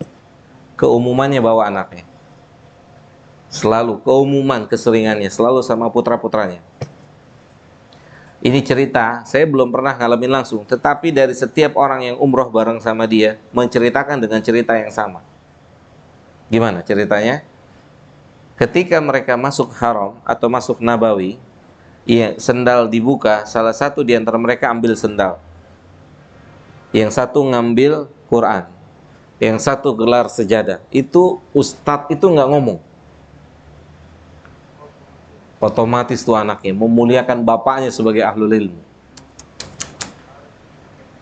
S1: Keumumannya bawa anaknya. Selalu keumuman keseringannya selalu sama putra-putranya. Ini cerita saya belum pernah ngalamin langsung, tetapi dari setiap orang yang umroh bareng sama dia menceritakan dengan cerita yang sama. Gimana ceritanya? Ketika mereka masuk haram atau masuk Nabawi, ya, sendal dibuka, salah satu di antara mereka ambil sendal. Yang satu ngambil Quran. Yang satu gelar sejadah. Itu ustadz itu nggak ngomong. Otomatis tuh anaknya memuliakan bapaknya sebagai ahlul ilmu.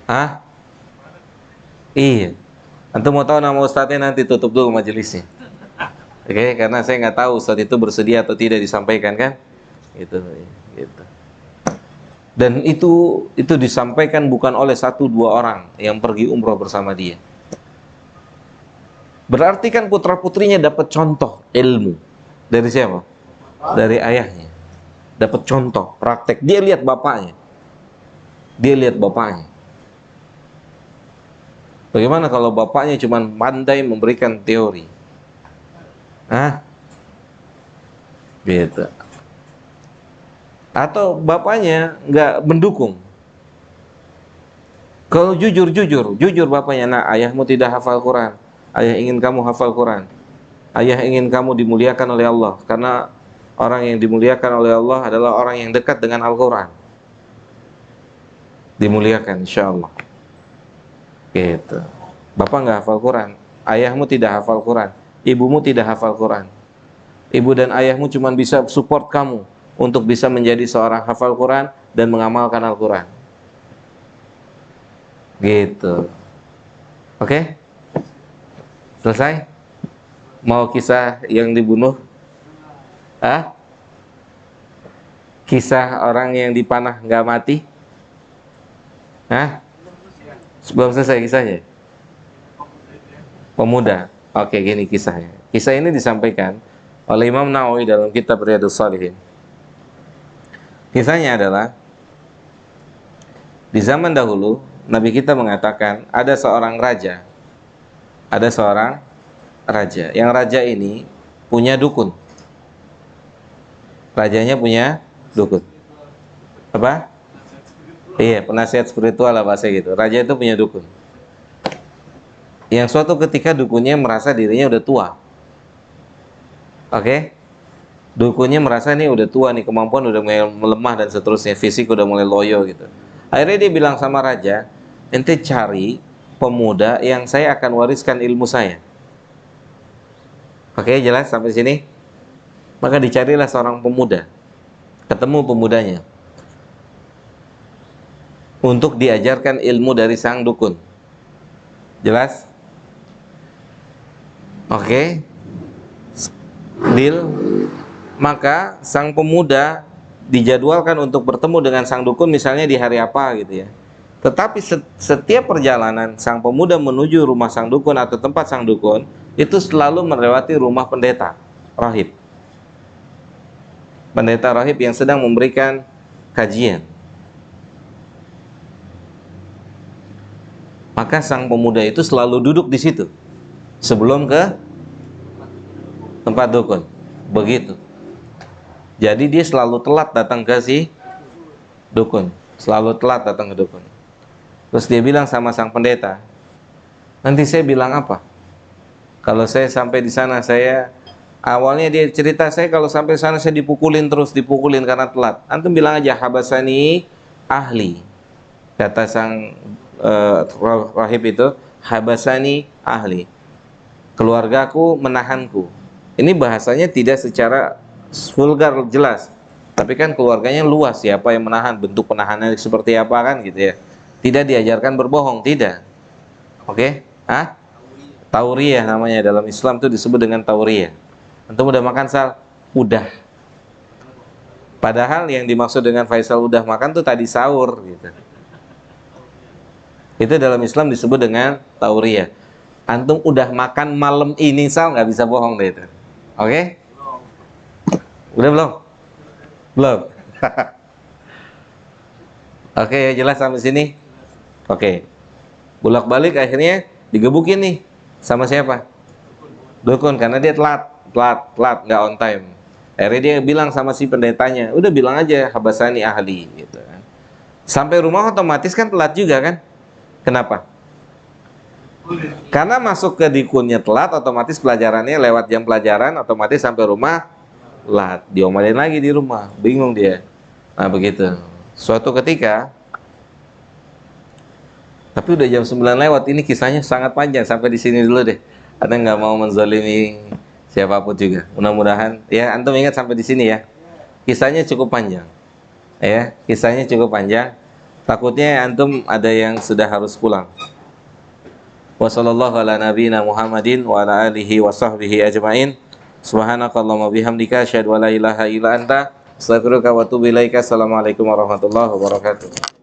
S1: Hah? Iya. Antum mau tahu nama ustadznya, nanti tutup dulu majelisnya. Oke, karena saya nggak tahu ustadz itu bersedia atau tidak disampaikan kan? Gitu. Dan itu disampaikan bukan oleh 1-2 orang yang pergi umroh bersama dia. Berarti kan putra-putrinya dapat contoh ilmu dari siapa? Dari ayahnya. Dapat contoh, praktek. Dia lihat bapaknya. Bagaimana kalau bapaknya cuma pandai memberikan teori? Hah? Gitu. Atau bapaknya nggak mendukung. Kalau jujur bapaknya, nah ayahmu tidak hafal Quran. Ayah ingin kamu hafal Quran. Ayah ingin kamu dimuliakan oleh Allah, karena orang yang dimuliakan oleh Allah adalah orang yang dekat dengan Al-Quran. Dimuliakan insyaAllah. Gitu. Bapak nggak hafal Quran, ayahmu tidak hafal Quran, ibumu tidak hafal Quran. Ibu dan ayahmu cuma bisa support kamu untuk bisa menjadi seorang hafal Quran dan mengamalkan Al-Quran. Gitu. Oke? Selesai? Mau kisah yang dibunuh? Hah? Kisah orang yang dipanah nggak mati? Hah? Belum selesai kisahnya? Pemuda. Oke, gini kisahnya. Kisah ini disampaikan oleh Imam Nawawi dalam kitab Riyadhus Shalihin. Kisahnya adalah di zaman dahulu Nabi kita mengatakan ada seorang raja. Ada seorang raja. Yang raja ini punya dukun. Rajanya punya dukun. Apa? Iya, penasihat spiritual lah bahasa gitu. Raja itu punya dukun. Yang suatu ketika dukunnya merasa dirinya udah tua. Oke? Dukunnya merasa nih udah tua nih, kemampuan udah mulai melemah dan seterusnya, fisik udah mulai loyo gitu. Akhirnya dia bilang sama raja, ente cari pemuda yang saya akan wariskan ilmu saya. Oke, jelas sampai sini? Maka dicarilah seorang pemuda. Ketemu pemudanya. Untuk diajarkan ilmu dari sang dukun. Jelas? Oke. Deal. Maka sang pemuda dijadwalkan untuk bertemu dengan sang dukun misalnya di hari apa gitu ya. Tetapi setiap perjalanan sang pemuda menuju rumah sang dukun atau tempat sang dukun itu selalu melewati rumah pendeta, rahib. pendeta rahib yang sedang memberikan kajian. Maka sang pemuda itu selalu duduk di situ sebelum ke tempat dukun. Begitu. Jadi dia selalu telat datang ke si dukun, selalu telat datang ke dukun. Terus dia bilang sama sang pendeta, nanti saya bilang apa? Kalau saya sampai di sana, saya awalnya dia cerita, saya kalau sampai sana saya dipukulin terus, dipukulin karena telat. Antum bilang aja, habasani ahli. Kata sang rahib itu, habasani ahli. Keluargaku menahanku. Ini bahasanya tidak secara vulgar jelas, tapi kan keluarganya luas, siapa yang menahan, bentuk penahanannya seperti apa kan gitu ya. Tidak diajarkan berbohong, tidak. Oke? Tauriyah namanya dalam Islam itu disebut dengan tauriyah. Antum udah makan, Sal? Udah. Padahal yang dimaksud dengan Faisal udah makan tuh tadi sahur gitu. Itu dalam Islam disebut dengan tauriyah. Antum udah makan malam ini, Sal, nggak bisa bohong deh itu. Oke? Udah belum? Belum. Oke, ya jelas sampai sini. Oke. Bolak-balik akhirnya digebukin nih sama siapa? Dukun, karena dia telat, nggak on time. Akhirnya dia bilang sama si pendetanya, udah bilang aja habasani ahli gitu kan. Sampai rumah otomatis kan telat juga kan? Kenapa? Karena masuk ke dukunnya telat, otomatis pelajarannya lewat jam pelajaran, otomatis sampai rumah telat, diomelin lagi di rumah, bingung dia. Nah begitu. Suatu ketika, tapi udah jam 9 lewat, ini kisahnya sangat panjang, sampai di sini dulu deh. Anda nggak mau menzalimi siapapun juga. Mudah-mudahan ya antum ingat sampai di sini ya. Kisahnya cukup panjang. Ya, kisahnya cukup panjang. Takutnya antum ada yang sudah harus pulang. Wassallallahu ala nabiyina Muhammadin wa ala alihi wa sahbihi ajmain. Subhanakallahumma bihamdika asyhadu an la ilaha illa anta astaghfiruka wa atubu ilaika. Assalamualaikum warahmatullahi wabarakatuh.